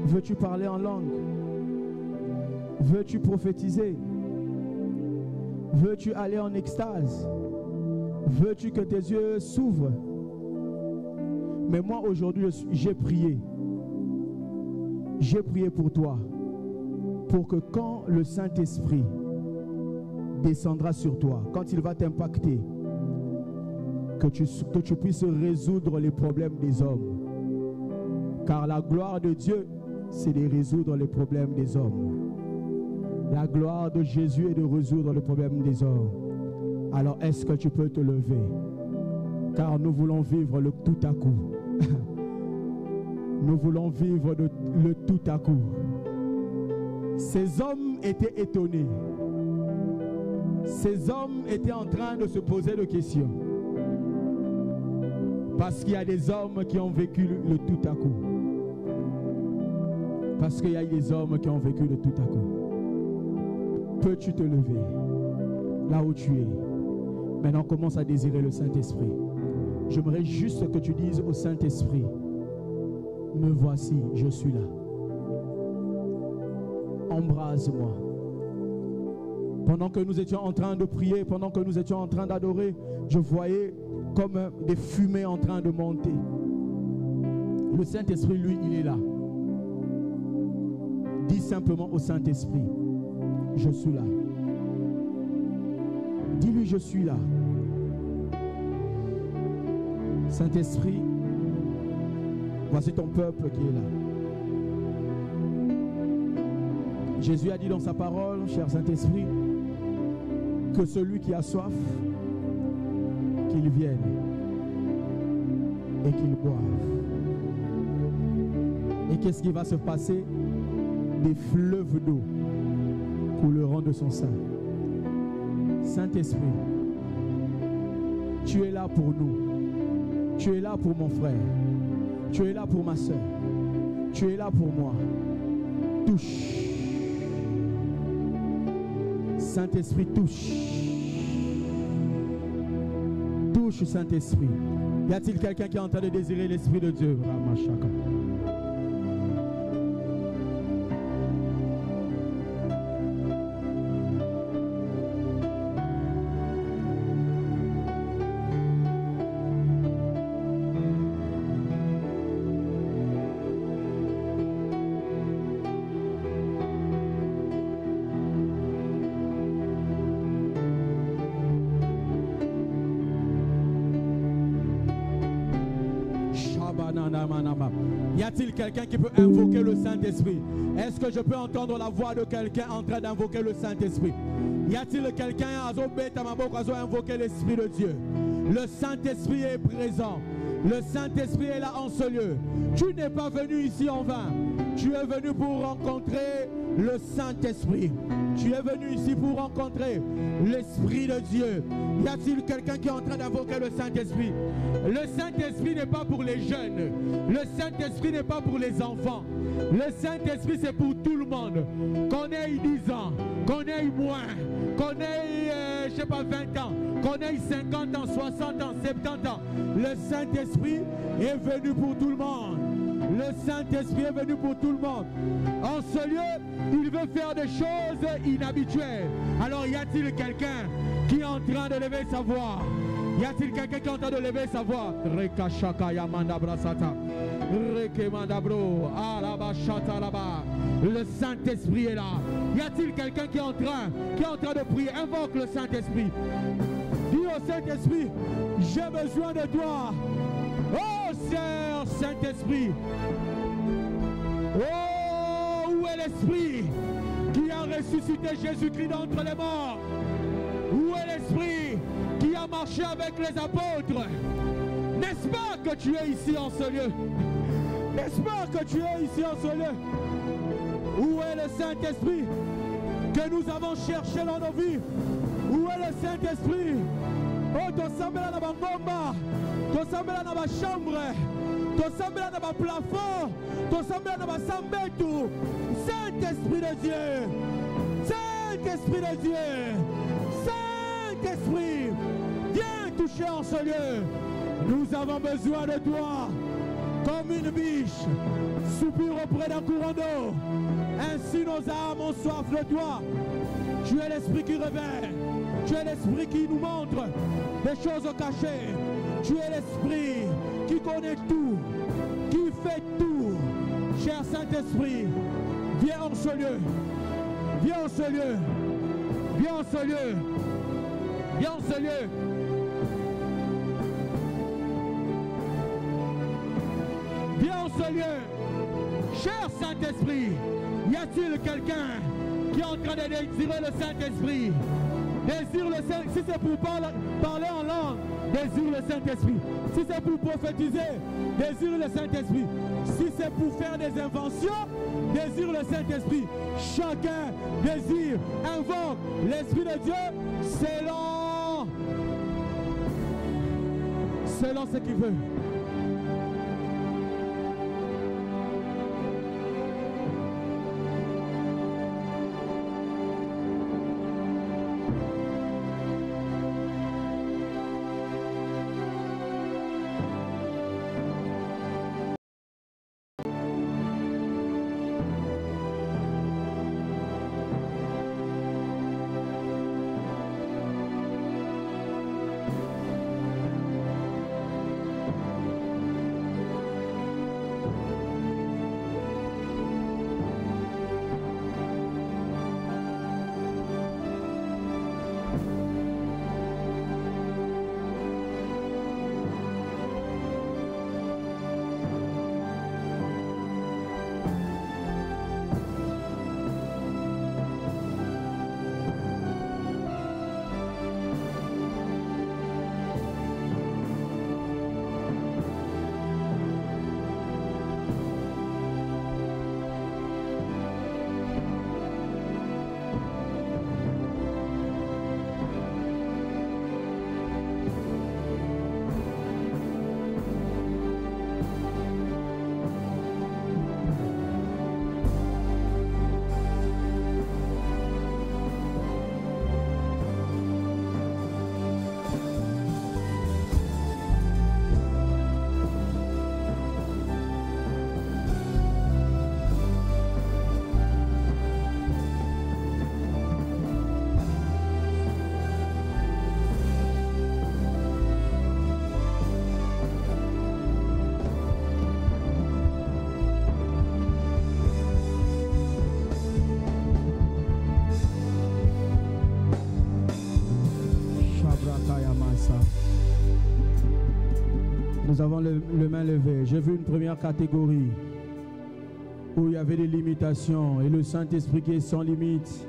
Veux-tu parler en langue? Veux-tu prophétiser? Veux-tu aller en extase? Veux-tu que tes yeux s'ouvrent? Mais moi aujourd'hui, j'ai prié. J'ai prié pour toi. Pour que quand le Saint-Esprit descendra sur toi, quand il va t'impacter, que tu puisses résoudre les problèmes des hommes. Car la gloire de Dieu, c'est de résoudre les problèmes des hommes. La gloire de Jésus est de résoudre les problèmes des hommes. Alors est-ce que tu peux te lever? Car nous voulons vivre le tout à coup. Nous voulons vivre le tout à coup. Ces hommes étaient étonnés. Ces hommes étaient en train de se poser des questions. Parce qu'il y a des hommes qui ont vécu le tout à coup. Parce qu'il y a des hommes qui ont vécu le tout à coup. Peux-tu te lever là où tu es? Maintenant, commence à désirer le Saint-Esprit. J'aimerais juste que tu dises au Saint-Esprit, me voici, je suis là. Embrase-moi. Pendant que nous étions en train de prier, pendant que nous étions en train d'adorer, je voyais comme des fumées en train de monter. Le Saint-Esprit, lui, il est là. Dis simplement au Saint-Esprit, je suis là. Dis-lui, je suis là. Saint-Esprit, voici ton peuple qui est là. Jésus a dit dans sa parole, cher Saint-Esprit, que celui qui a soif, qu'il vienne et qu'il boive. Et qu'est-ce qui va se passer? Des fleuves d'eau couleront de son sein. Saint-Esprit, tu es là pour nous. Tu es là pour mon frère. Tu es là pour ma soeur. Tu es là pour moi. Touche. Saint-Esprit, touche. Touche, Saint-Esprit. Y a-t-il quelqu'un qui est en train de désirer l'Esprit de Dieu? Ramachaka. Y a-t-il quelqu'un qui peut invoquer le Saint-Esprit? Est-ce que je peux entendre la voix de quelqu'un en train d'invoquer le Saint-Esprit? Y a-t-il quelqu'un qui a invoqué l'Esprit de Dieu? Le Saint-Esprit est présent. Le Saint-Esprit est là en ce lieu. Tu n'es pas venu ici en vain. Tu es venu pour rencontrer le Saint-Esprit. Tu es venu ici pour rencontrer l'Esprit de Dieu. Y a-t-il quelqu'un qui est en train d'invoquer le Saint-Esprit? Le Saint-Esprit n'est pas pour les jeunes. Le Saint-Esprit n'est pas pour les enfants. Le Saint-Esprit, c'est pour tout le monde. Qu'on ait 10 ans, qu'on ait moins, qu'on ait, je sais pas, 20 ans, qu'on ait 50 ans, 60 ans, 70 ans. Le Saint-Esprit est venu pour tout le monde. Le Saint-Esprit est venu pour tout le monde. En ce lieu, il veut faire des choses inhabituelles. Alors, y a-t-il quelqu'un qui est en train de lever sa voix? Y a-t-il quelqu'un qui est en train de lever sa voix? Le Saint-Esprit est là. Y a-t-il quelqu'un qui est en train de prier? Invoque le Saint-Esprit. Dis au Saint-Esprit, j'ai besoin de toi. Oh, Seigneur Saint-Esprit. Oh, où est l'Esprit qui a ressuscité Jésus-Christ d'entre les morts? Où est l'Esprit qui a marché avec les apôtres? N'est-ce pas que tu es ici en ce lieu? N'est-ce pas que tu es ici en ce lieu? Où est le Saint-Esprit que nous avons cherché dans nos vies? Où est le Saint-Esprit? Oh, tu sembles dans ma bomba, tu sembles dans ma chambre, tu sembles dans ma plafond, tu sembles dans ma sambetou. Saint-Esprit de Dieu, Saint-Esprit de Dieu, Saint-Esprit, viens toucher en ce lieu. Nous avons besoin de toi, comme une biche soupire auprès d'un courant d'eau. Ainsi nos âmes ont soif de toi. Tu es l'Esprit qui révèle. Tu es l'Esprit qui nous montre des choses cachées. Tu es l'Esprit qui connaît tout, qui fait tout. Cher Saint-Esprit, viens en ce lieu. Viens en ce lieu. Viens en ce lieu. Viens en ce lieu. Viens en ce lieu. Cher Saint-Esprit, y a-t-il quelqu'un qui est en train de désirer le Saint-Esprit? Désire le Saint-Esprit. Si c'est pour parler en langue, désire le Saint-Esprit. Si c'est pour prophétiser, désire le Saint-Esprit. Si c'est pour faire des inventions, désire le Saint-Esprit. Chacun désire, invoque l'Esprit de Dieu selon ce qu'il veut. Nous avons le main levée. J'ai vu une première catégorie où il y avait des limitations et le Saint-Esprit qui est sans limite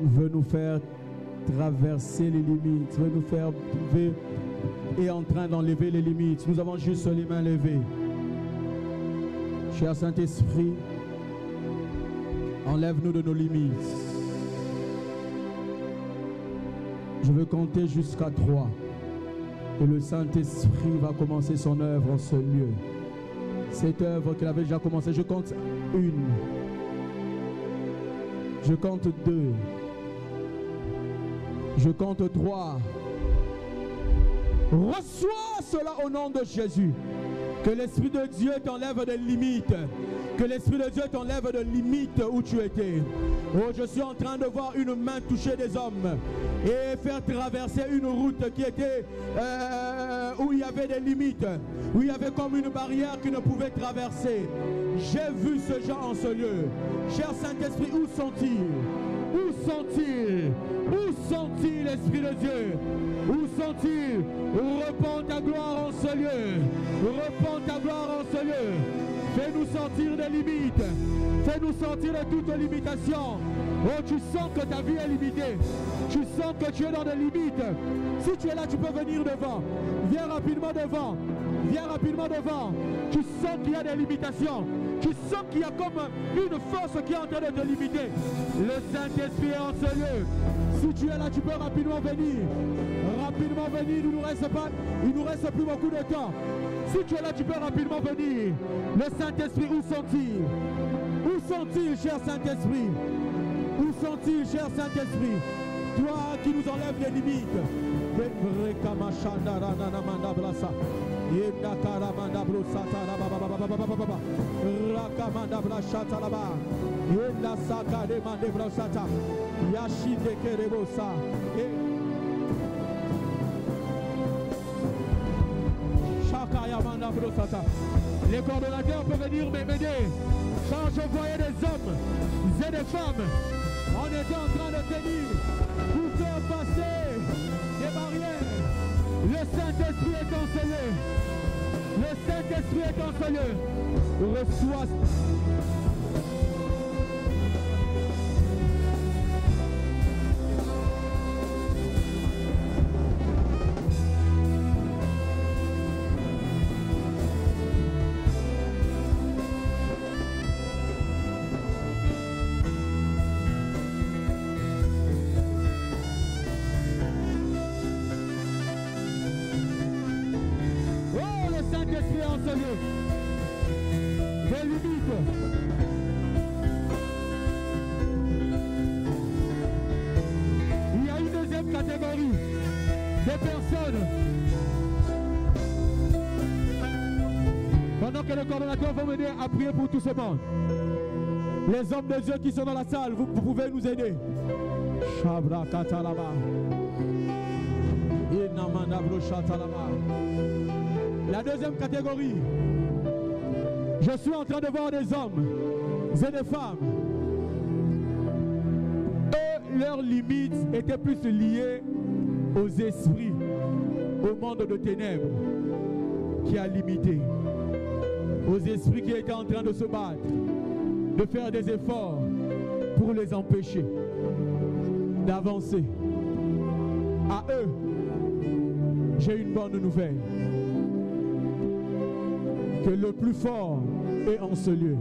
veut nous faire traverser les limites, veut nous faire est en train d'enlever les limites. Nous avons juste les mains levées. Cher Saint-Esprit, enlève-nous de nos limites. Je veux compter jusqu'à 3. Et le Saint-Esprit va commencer son œuvre en ce lieu. Cette œuvre qu'il avait déjà commencé, je compte 1. Je compte 2. Je compte 3. Reçois cela au nom de Jésus. Que l'Esprit de Dieu t'enlève des limites. Que l'Esprit de Dieu t'enlève de limites où tu étais. Oh, je suis en train de voir une main toucher des hommes et faire traverser une route qui était où il y avait des limites, où il y avait comme une barrière qui ne pouvait traverser. J'ai vu ce genre en ce lieu. Cher Saint-Esprit, où sont-ils? Où sont-ils? Où sont-ils, l'Esprit de Dieu? Où sont-ils? Repends ta gloire en ce lieu. Repends ta gloire en ce lieu. Fais-nous sortir des limites. Fais-nous sortir de toute limitation. Oh, tu sens que ta vie est limitée. Tu sens que tu es dans des limites. Si tu es là, tu peux venir devant. Viens rapidement devant. Viens rapidement devant. Tu sens qu'il y a des limitations. Tu sens qu'il y a comme une force qui est en train de te limiter. Le Saint-Esprit est en ce lieu. Si tu es là, tu peux rapidement venir. Rapidement venir. Il nous reste plus beaucoup de temps. Si tu es là, tu peux rapidement venir. Le Saint-Esprit, où sont-ils? Où sont-ils, cher Saint-Esprit? Où sont-ils, cher Saint-Esprit? Toi qui nous enlèves les limites. Les coordonnateurs peuvent venir m'aider. Quand je voyais des hommes et des femmes, on était en train de tenir pour faire passer des barrières. Le Saint-Esprit est en ce lieu. Le Saint-Esprit est en ce lieu. Reçois. À prier pour tout ce monde. Les hommes de Dieu qui sont dans la salle, vous pouvez nous aider. La deuxième catégorie, je suis en train de voir des hommes et des femmes. Eux, leurs limites étaient plus liées aux esprits, au monde de ténèbres qui a limité. Aux esprits qui étaient en train de se battre, de faire des efforts pour les empêcher d'avancer. À eux, j'ai une bonne nouvelle. Que le plus fort est en ce lieu.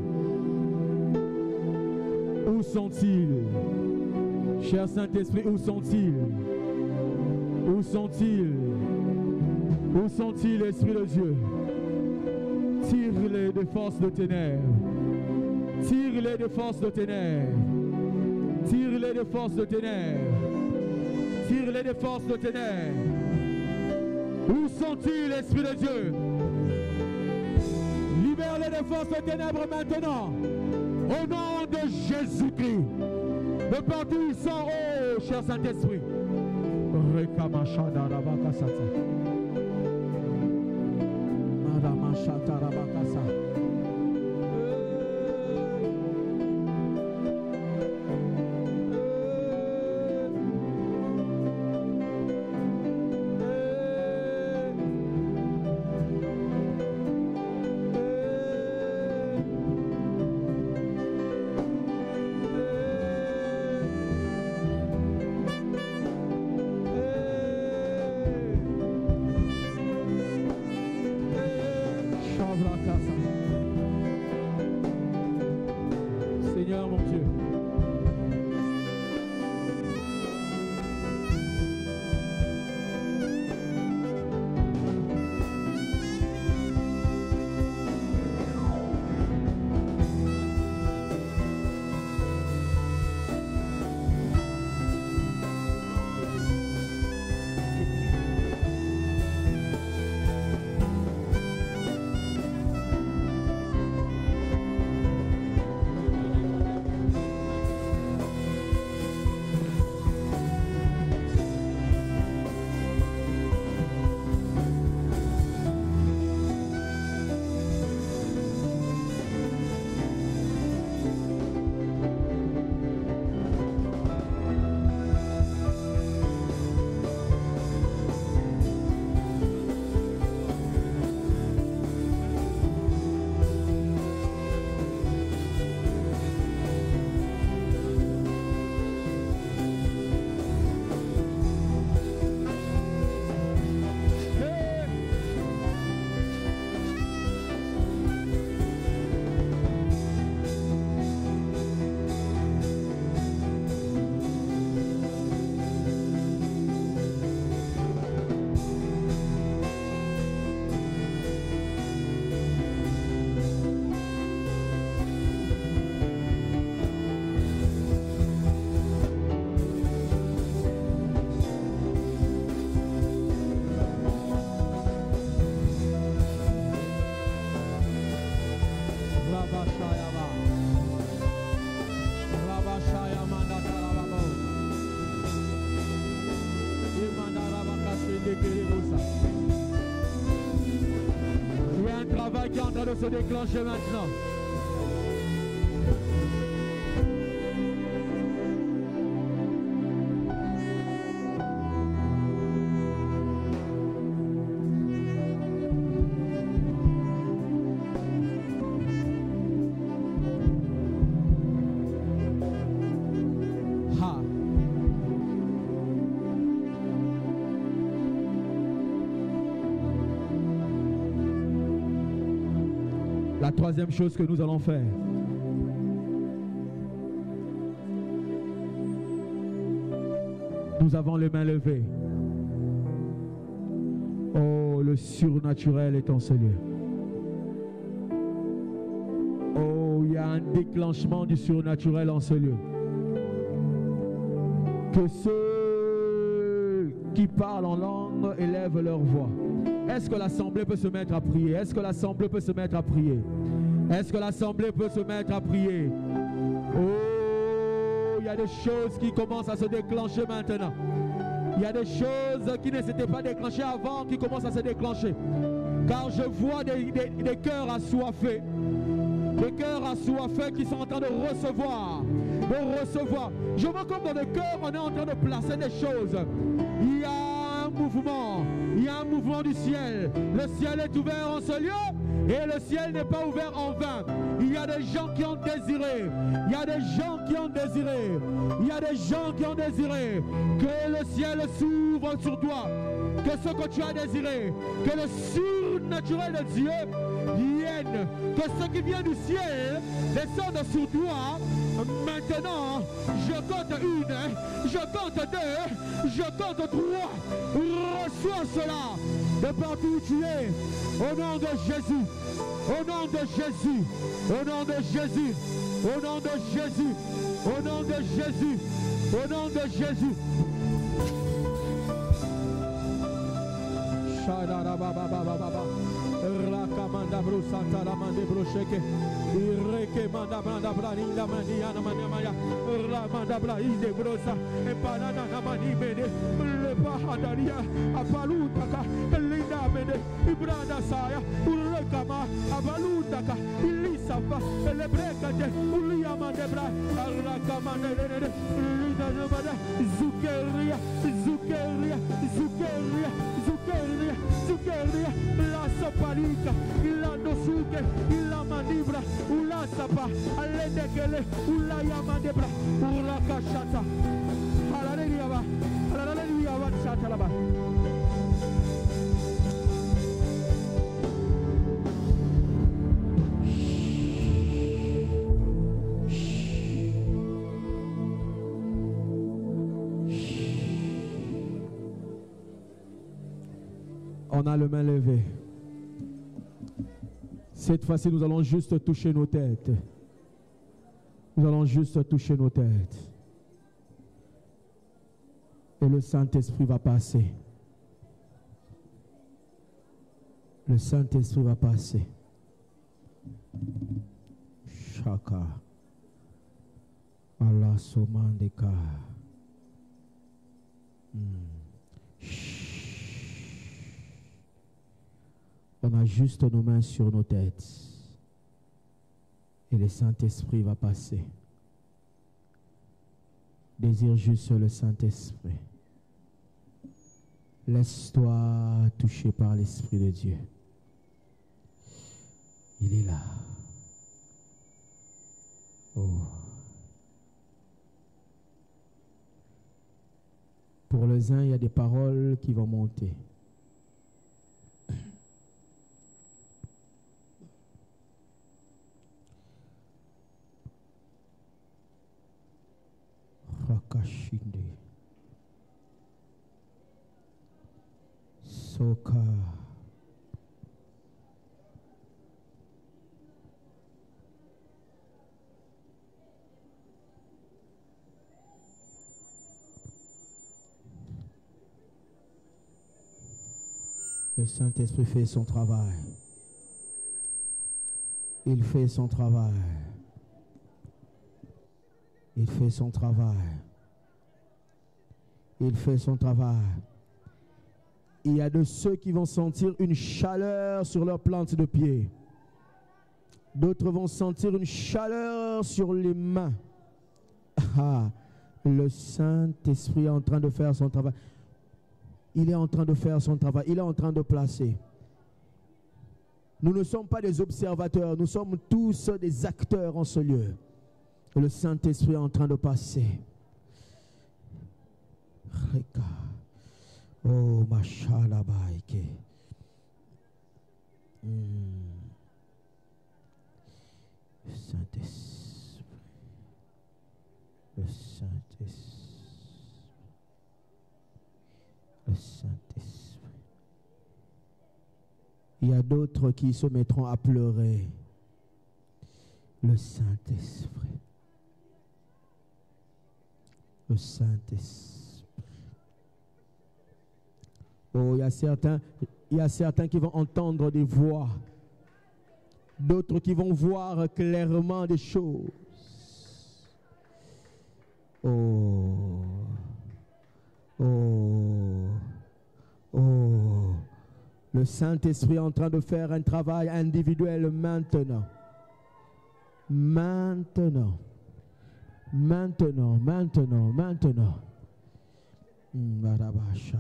Où sont-ils? Cher Saint-Esprit, où sont-ils? Où sont-ils? Où sont-ils, Esprit de Dieu? Tire-les de force de ténèbres. Tire-les de force de ténèbres. Tire-les de force de ténèbres. Tire-les de force de ténèbres. Où sont-ils, Esprit de Dieu? Libère-les de force de ténèbres maintenant. Au nom de Jésus-Christ. De partout où ils sont, oh, cher Saint-Esprit. Il y a un travail qui est en train de se déclencher maintenant. La troisième chose que nous allons faire, nous avons les mains levées. Oh, le surnaturel est en ce lieu. Oh, il y a un déclenchement du surnaturel en ce lieu. Que ceux qui parlent en langue élèvent leur voix. Est-ce que l'assemblée peut se mettre à prier? Est-ce que l'assemblée peut se mettre à prier? Est-ce que l'assemblée peut se mettre à prier? Oh, il y a des choses qui commencent à se déclencher maintenant. Il y a des choses qui ne s'étaient pas déclenchées avant qui commencent à se déclencher. Car je vois des cœurs assoiffés. Des cœurs assoiffés qui sont en train de recevoir. Je vois comme dans le cœur, on est en train de placer des choses. Il y a un mouvement. Il y a un mouvement du ciel. Le ciel est ouvert en ce lieu et le ciel n'est pas ouvert en vain. Il y a des gens qui ont désiré. Il y a des gens qui ont désiré. Il y a des gens qui ont désiré que le ciel s'ouvre sur toi. Que ce que tu as désiré, que le surnaturel de Dieu vienne. Que ce qui vient du ciel descende sur toi. Maintenant, je compte une, je compte deux, je compte trois. Reçois cela de partout où tu es. Au nom de Jésus. Au nom de Jésus. Au nom de Jésus. Au nom de Jésus. Au nom de Jésus. Au nom de Jésus. Rakamanda brusanta la mande brocheke ireke manda branda braninda maniana maniamaya ramanda braide brosa e panana na mani bene le bahadaria apalutaka linda bene ibranda saya urekama abalutaka ilisafa le brekate uliama debra rakamanda le linda bada zukeria zukeria zukeria zukeria zukeria la sopalika ila dosuke ila manibra ula sapa alendekele ula yamadebra ula kashata haleluya ba shata laba. On a le main levée. Cette fois-ci, nous allons juste toucher nos têtes. Nous allons juste toucher nos têtes. Et le Saint-Esprit va passer. Le Saint-Esprit va passer. Chaka. Allah somandeka. On a juste nos mains sur nos têtes. Et le Saint-Esprit va passer. Désire juste le Saint-Esprit. Laisse-toi toucher par l'Esprit de Dieu. Il est là. Oh. Pour les uns, il y a des paroles qui vont monter. Rakashinde Soka Le Saint-Esprit fait son travail. Il fait son travail. Il fait son travail. Il fait son travail. Il y a de ceux qui vont sentir une chaleur sur leur plante de pied. D'autres vont sentir une chaleur sur les mains. Ah, le Saint-Esprit est en train de faire son travail. Il est en train de faire son travail. Il est en train de placer. Nous ne sommes pas des observateurs. Nous sommes tous des acteurs en ce lieu. Le Saint-Esprit est en train de passer. Oh, Machalabaike. Saint-Esprit. Le Saint-Esprit. Le Saint-Esprit. Il y a d'autres qui se mettront à pleurer. Le Saint-Esprit. Le Saint-Esprit. Oh, il y a certains qui vont entendre des voix. D'autres qui vont voir clairement des choses. Oh. Oh. Oh. Le Saint-Esprit est en train de faire un travail individuel maintenant. Maintenant. Maintenant. Maintenant. Maintenant. Barabasha.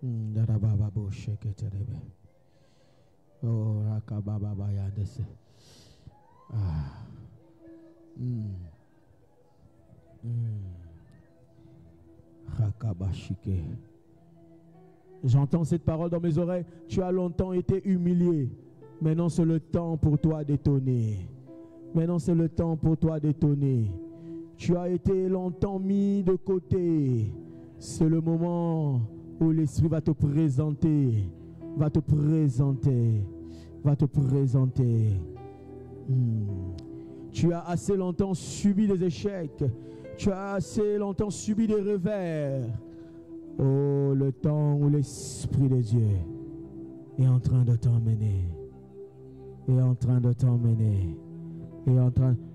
Darababa sheketerebe. Oh, rakababa yandese. Ah. Rakabashike. J'entends cette parole dans mes oreilles. Tu as longtemps été humilié. Maintenant, c'est le temps pour toi d'étonner. Maintenant, c'est le temps pour toi d'étonner. Tu as été longtemps mis de côté. C'est le moment où l'Esprit va te présenter. Va te présenter. Va te présenter. Tu as assez longtemps subi des échecs. Tu as assez longtemps subi des revers. Oh, le temps où l'Esprit de Dieu est en train de t'emmener. Est en train de t'emmener.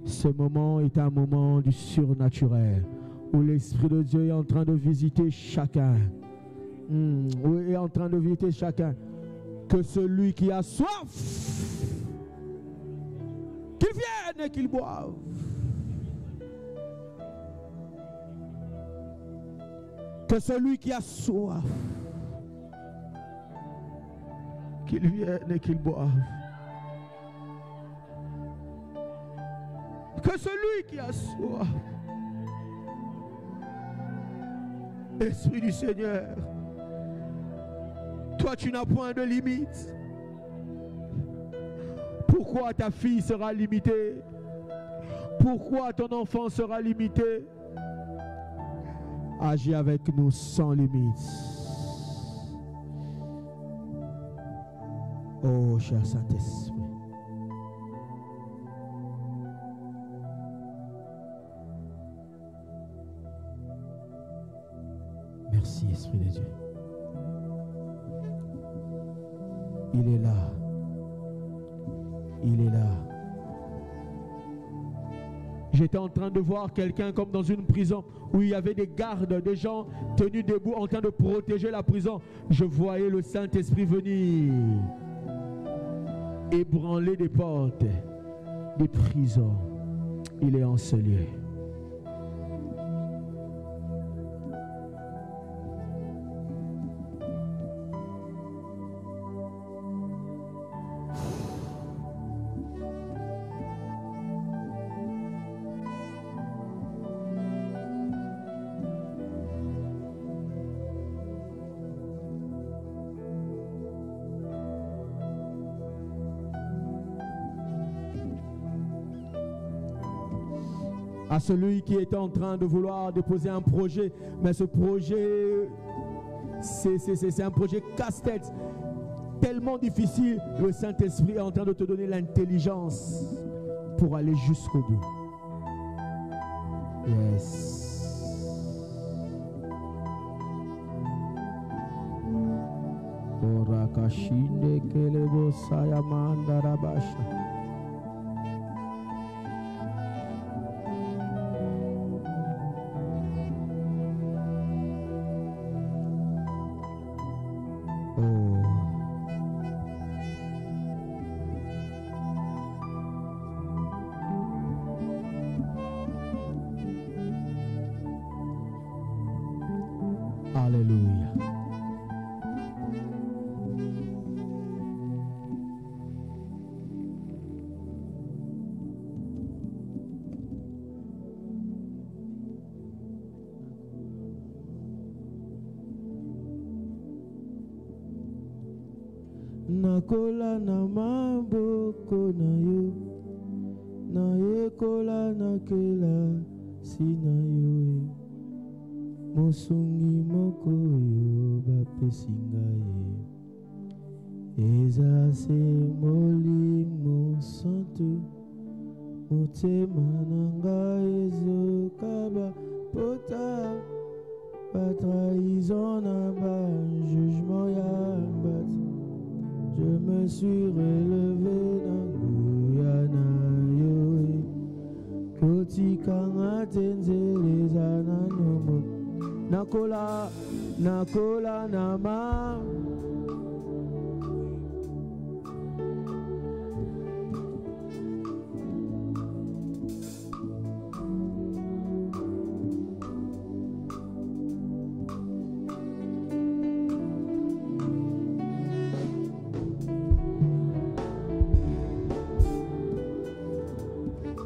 Ce moment est un moment du surnaturel. Où l'Esprit de Dieu est en train de visiter chacun. Où il est en train de visiter chacun. Que celui qui a soif, qu'il vienne et qu'il boive. Que celui qui a soif, qu'il vienne et qu'il boive. Que celui qui a soif, Esprit du Seigneur, toi tu n'as point de limite. Pourquoi ta fille sera limitée? Pourquoi ton enfant sera limité? Agis avec nous sans limite. Oh, cher Saint-Esprit. Merci, Esprit de Dieu. Il est là. Il est là. J'étais en train de voir quelqu'un comme dans une prison où il y avait des gardes, des gens tenus debout en train de protéger la prison. Je voyais le Saint-Esprit venir ébranler des portes, des prisons. Il est en ce lieu. À celui qui est en train de vouloir déposer un projet, mais ce projet, c'est un projet casse-tête, tellement difficile. Le Saint-Esprit est en train de te donner l'intelligence pour aller jusqu'au bout. Yes. nakola na maboko na yo, nayekola nakela si na yo, mosungi moko yo bapesi ngai, eza se molimo santo, motema na ngai ezokaba pota, ba trahison na ba jugement ya bato. Je me suis relevé na yo, kotika ngatenzeleza na nomo, nakola na ma.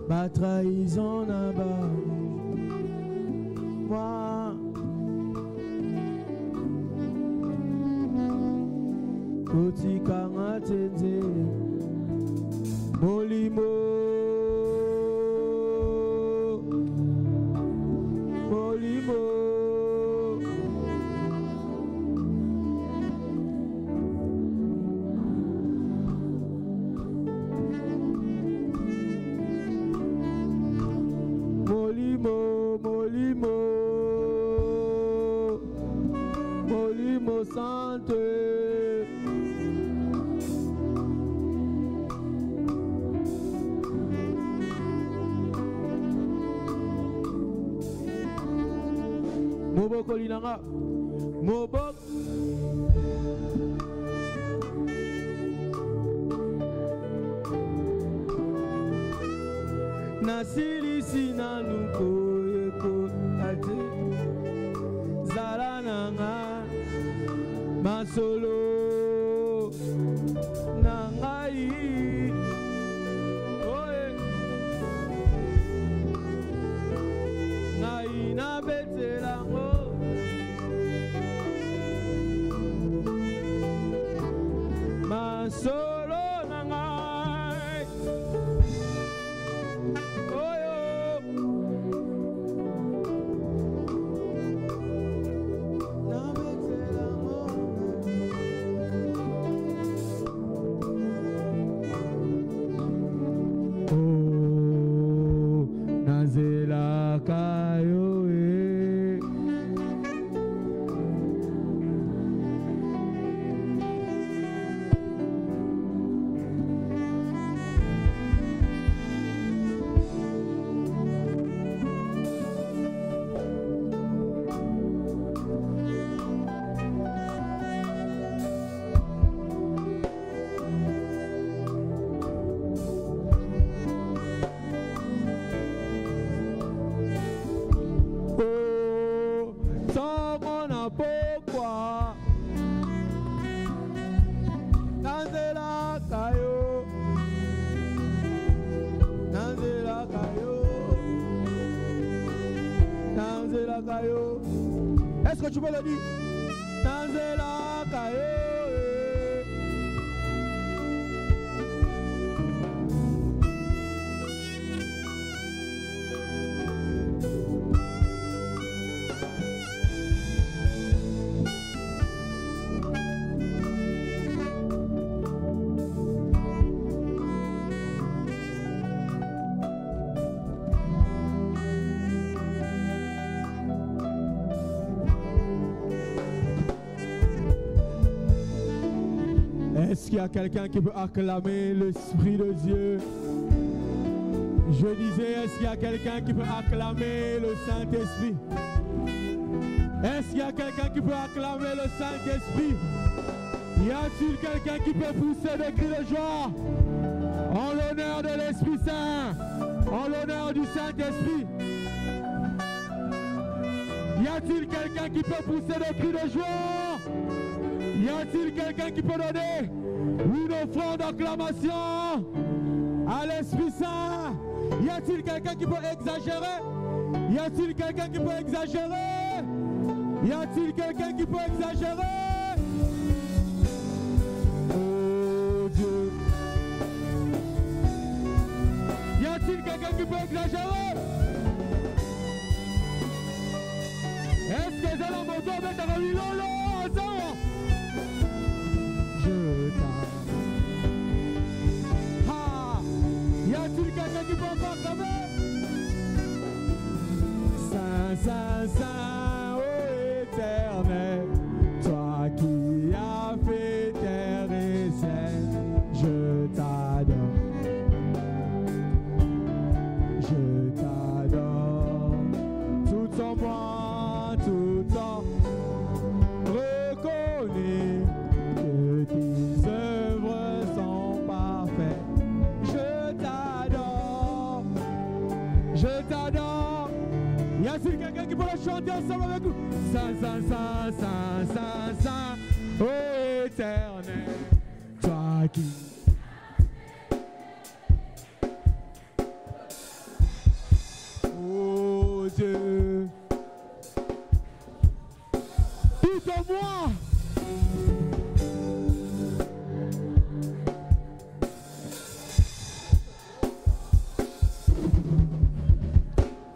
Ma trahison n'a pas moi, kotika ngatenze molimo molimo molimo santo. Moboko linanga mobok nasilisi nanuko yeko ate zala nanga masolo nangai oe ngai na betelango masolo nangai oyo na betelango oh nazela kayo est-ce que tu peux le dire? Nanzela kayo. Est-ce qu'il y a quelqu'un qui peut acclamer l'Esprit de Dieu? Je disais, est-ce qu'il y a quelqu'un qui peut acclamer le Saint-Esprit? Est-ce qu'il y a quelqu'un qui peut acclamer le Saint-Esprit? Y a-t-il quelqu'un qui peut pousser des cris de joie en l'honneur de l'Esprit Saint, en l'honneur du Saint-Esprit? Y a-t-il quelqu'un qui peut pousser des cris de joie? Y a-t-il quelqu'un qui peut donner une offrande d'acclamation à l'Esprit Saint? Y a-t-il quelqu'un qui peut exagérer? Y a-t-il quelqu'un qui peut exagérer? Y a-t-il quelqu'un qui peut exagérer? Oh. Dieu. Y a-t-il quelqu'un qui peut exagérer? Est-ce que c'est la moto avec ta famille? Lolo, ensemble. Je t'aime. Ah, y a-t-il quelqu'un qui peut encore acclamer? Saint, Saint, Saint, ô éternel, toi qui as fait terre et ciel, je t'adore. Je t'adore. Tout en moi, tout en reconnais que tes œuvres sont parfaites. Je t'adore. Je t'adore. Y a-t-il quelqu'un qui peut la chanter ensemble avec nous? Saint, Saint, Saint, Saint, Saint, Saint, ô éternel, toi qui... Oh Dieu, tout en moi.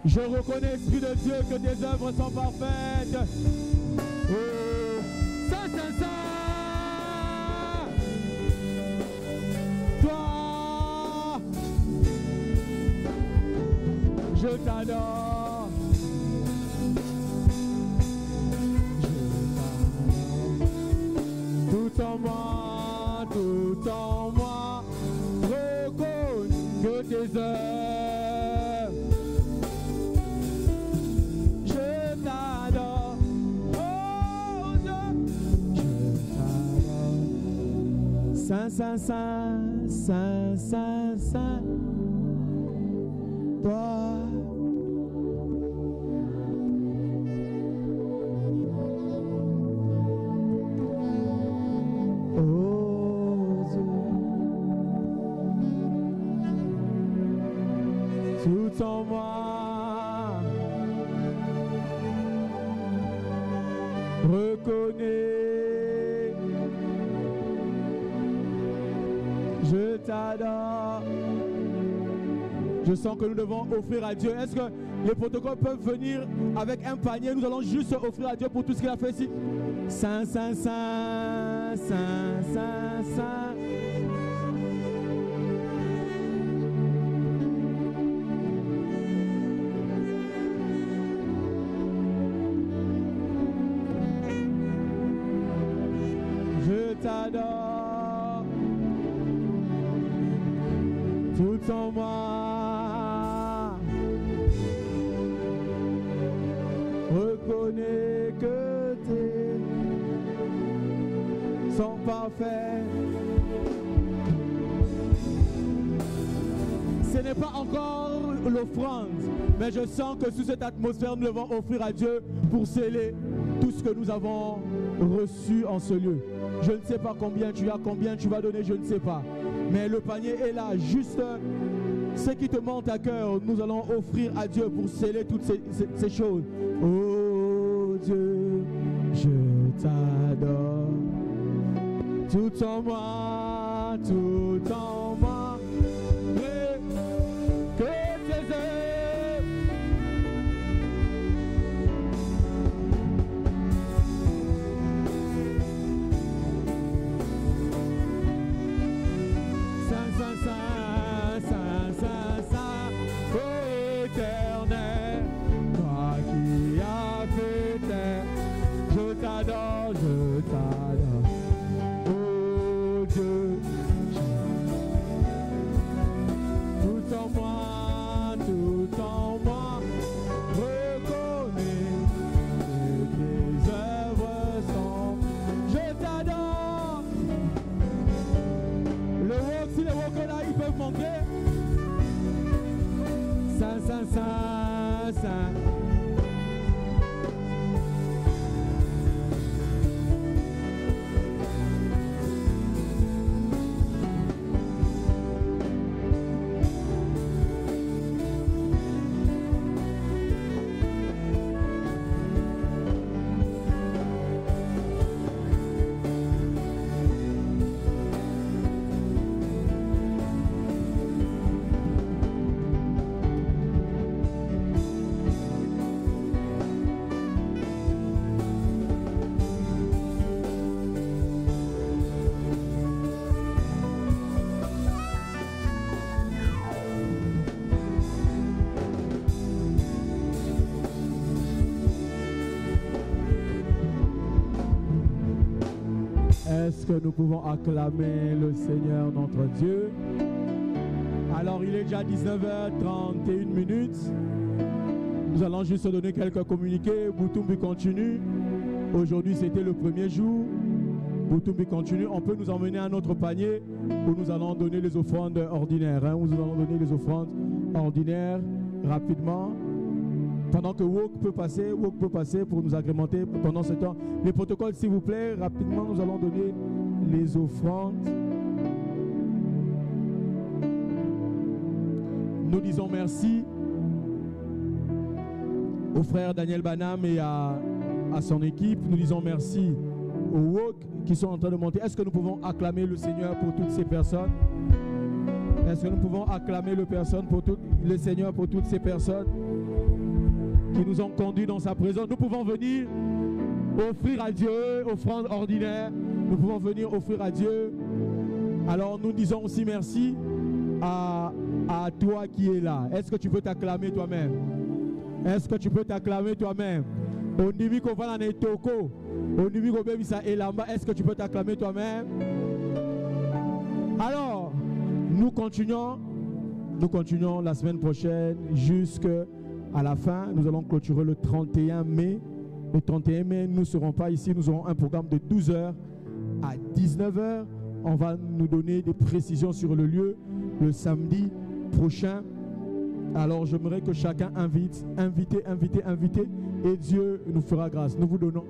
Je reconnais, Esprit de Dieu, que tes œuvres sont parfaites. Oh, Saint, Saint, Saint, toi, je t'adore. Tout en moi, reconnais que tes œuvres. Je t'adore, oh Dieu, je t'adore. Saint, Saint, Saint, Saint, Saint, Saint, toi. Tout en moi, reconnais, je t'adore. Je sens que nous devons offrir à Dieu. Est-ce que les protocoles peuvent venir avec un panier? Nous allons juste offrir à Dieu pour tout ce qu'il a fait ici. Saint, Saint, Saint, Saint, Saint, Saint. Je t'adore, tout en moi, reconnais que tes sont parfaits. Ce n'est pas encore l'offrande, mais je sens que sous cette atmosphère, nous devons offrir à Dieu pour sceller tout ce que nous avons reçu en ce lieu. Je ne sais pas combien tu as, combien tu vas donner, je ne sais pas. Mais le panier est là, juste ce qui te monte à cœur, nous allons offrir à Dieu pour sceller toutes ces choses. Oh Dieu, je t'adore. Tout en moi, tout en moi. Que tes œuvres Saint, Saint, Saint, Saint, Saint, Saint, ô éternel, toi qui as fait terre, je t'adore, je t'adore, oh Dieu, tout en moi, reconnais que tes œuvres sont, je t'adore. Le rock, si les rockers là, ils peuvent monter. Saint, Saint, Saint, Saint. Est-ce que nous pouvons acclamer le Seigneur notre Dieu? Alors il est déjà 19h31. Nous allons juste donner quelques communiqués. Boutoumbi continue. Aujourd'hui c'était le premier jour. Boutoumbi continue. On peut nous emmener à notre panier où nous allons donner les offrandes ordinaires. Où nous allons donner les offrandes ordinaires rapidement. Pendant que Wok peut passer pour nous agrémenter pendant ce temps. Les protocoles s'il vous plaît, rapidement nous allons donner les offrandes. Nous disons merci au frère Daniel Banam et à son équipe. Nous disons merci aux Wok qui sont en train de monter. Est-ce que nous pouvons acclamer le Seigneur pour toutes ces personnes? Est-ce que nous pouvons acclamer le Seigneur pour toutes ces personnes qui nous ont conduits dans sa présence? Nous pouvons venir offrir à Dieu offrande ordinaire. Nous pouvons venir offrir à Dieu. Alors nous disons aussi merci à toi qui es là. Est-ce que tu peux t'acclamer toi-même? Est-ce que tu peux t'acclamer toi-même? Est-ce que tu peux t'acclamer toi-même? Alors, nous continuons la semaine prochaine jusqu'à la fin. Nous allons clôturer le 31 mai. Le 31 mai, nous ne serons pas ici. Nous aurons un programme de 12h à 19h. On va nous donner des précisions sur le lieu le samedi prochain. Alors j'aimerais que chacun invite, et Dieu nous fera grâce. Nous vous donnons.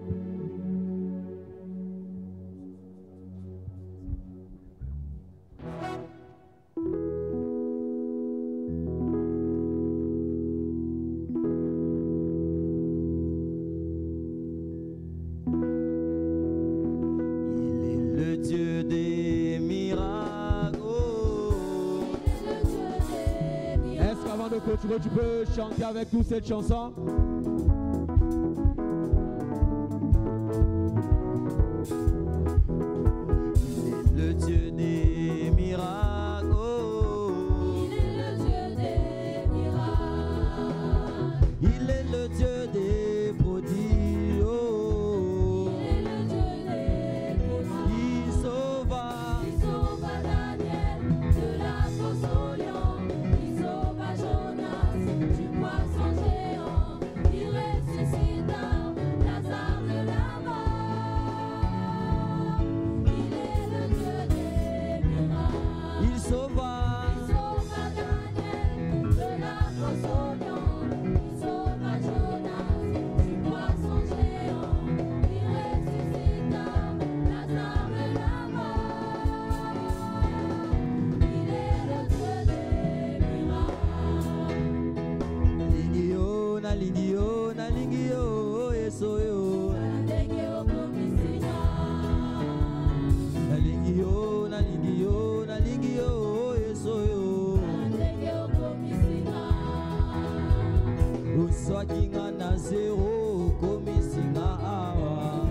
Tu peux chanter avec nous cette chanson? Il est le Dieu des miracles. Il est le Dieu des miracles. Il est le Dieu des prodiges. Il est le Dieu des miracles. Il sauva Daniel de la fosse au lion. Il sauva Jonas du poisson géant. Il ressuscita Lazare de la mort. Il est le Dieu des miracles. Il sauva Daniel de la fosse au lion. Il sauva Jonas du poisson géant. Il ressuscita Lazare de la mort. Il est le Dieu des miracles. Lingio, na lingio, na lingio, esoyo. Na lingio, na lingio, na lingio, esoyo. Uswakinga na zero, komisinga awa.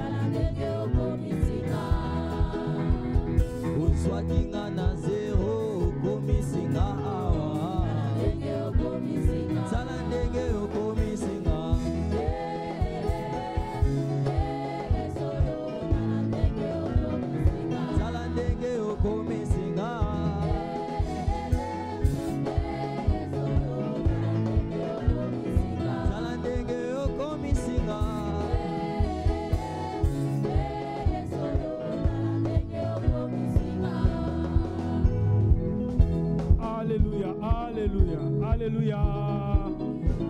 Uswakinga na zero, komisinga awa. Sala ndenge okomisinga. Sala ndenge okomisinga. Sala ndenge okomisinga. Alléluia, alléluia, alléluia.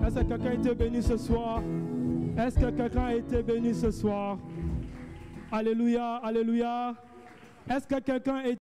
Est-ce que quelqu'un a été béni ce soir? Est-ce que quelqu'un a été béni ce soir? Alléluia, alléluia. Est-ce que quelqu'un a été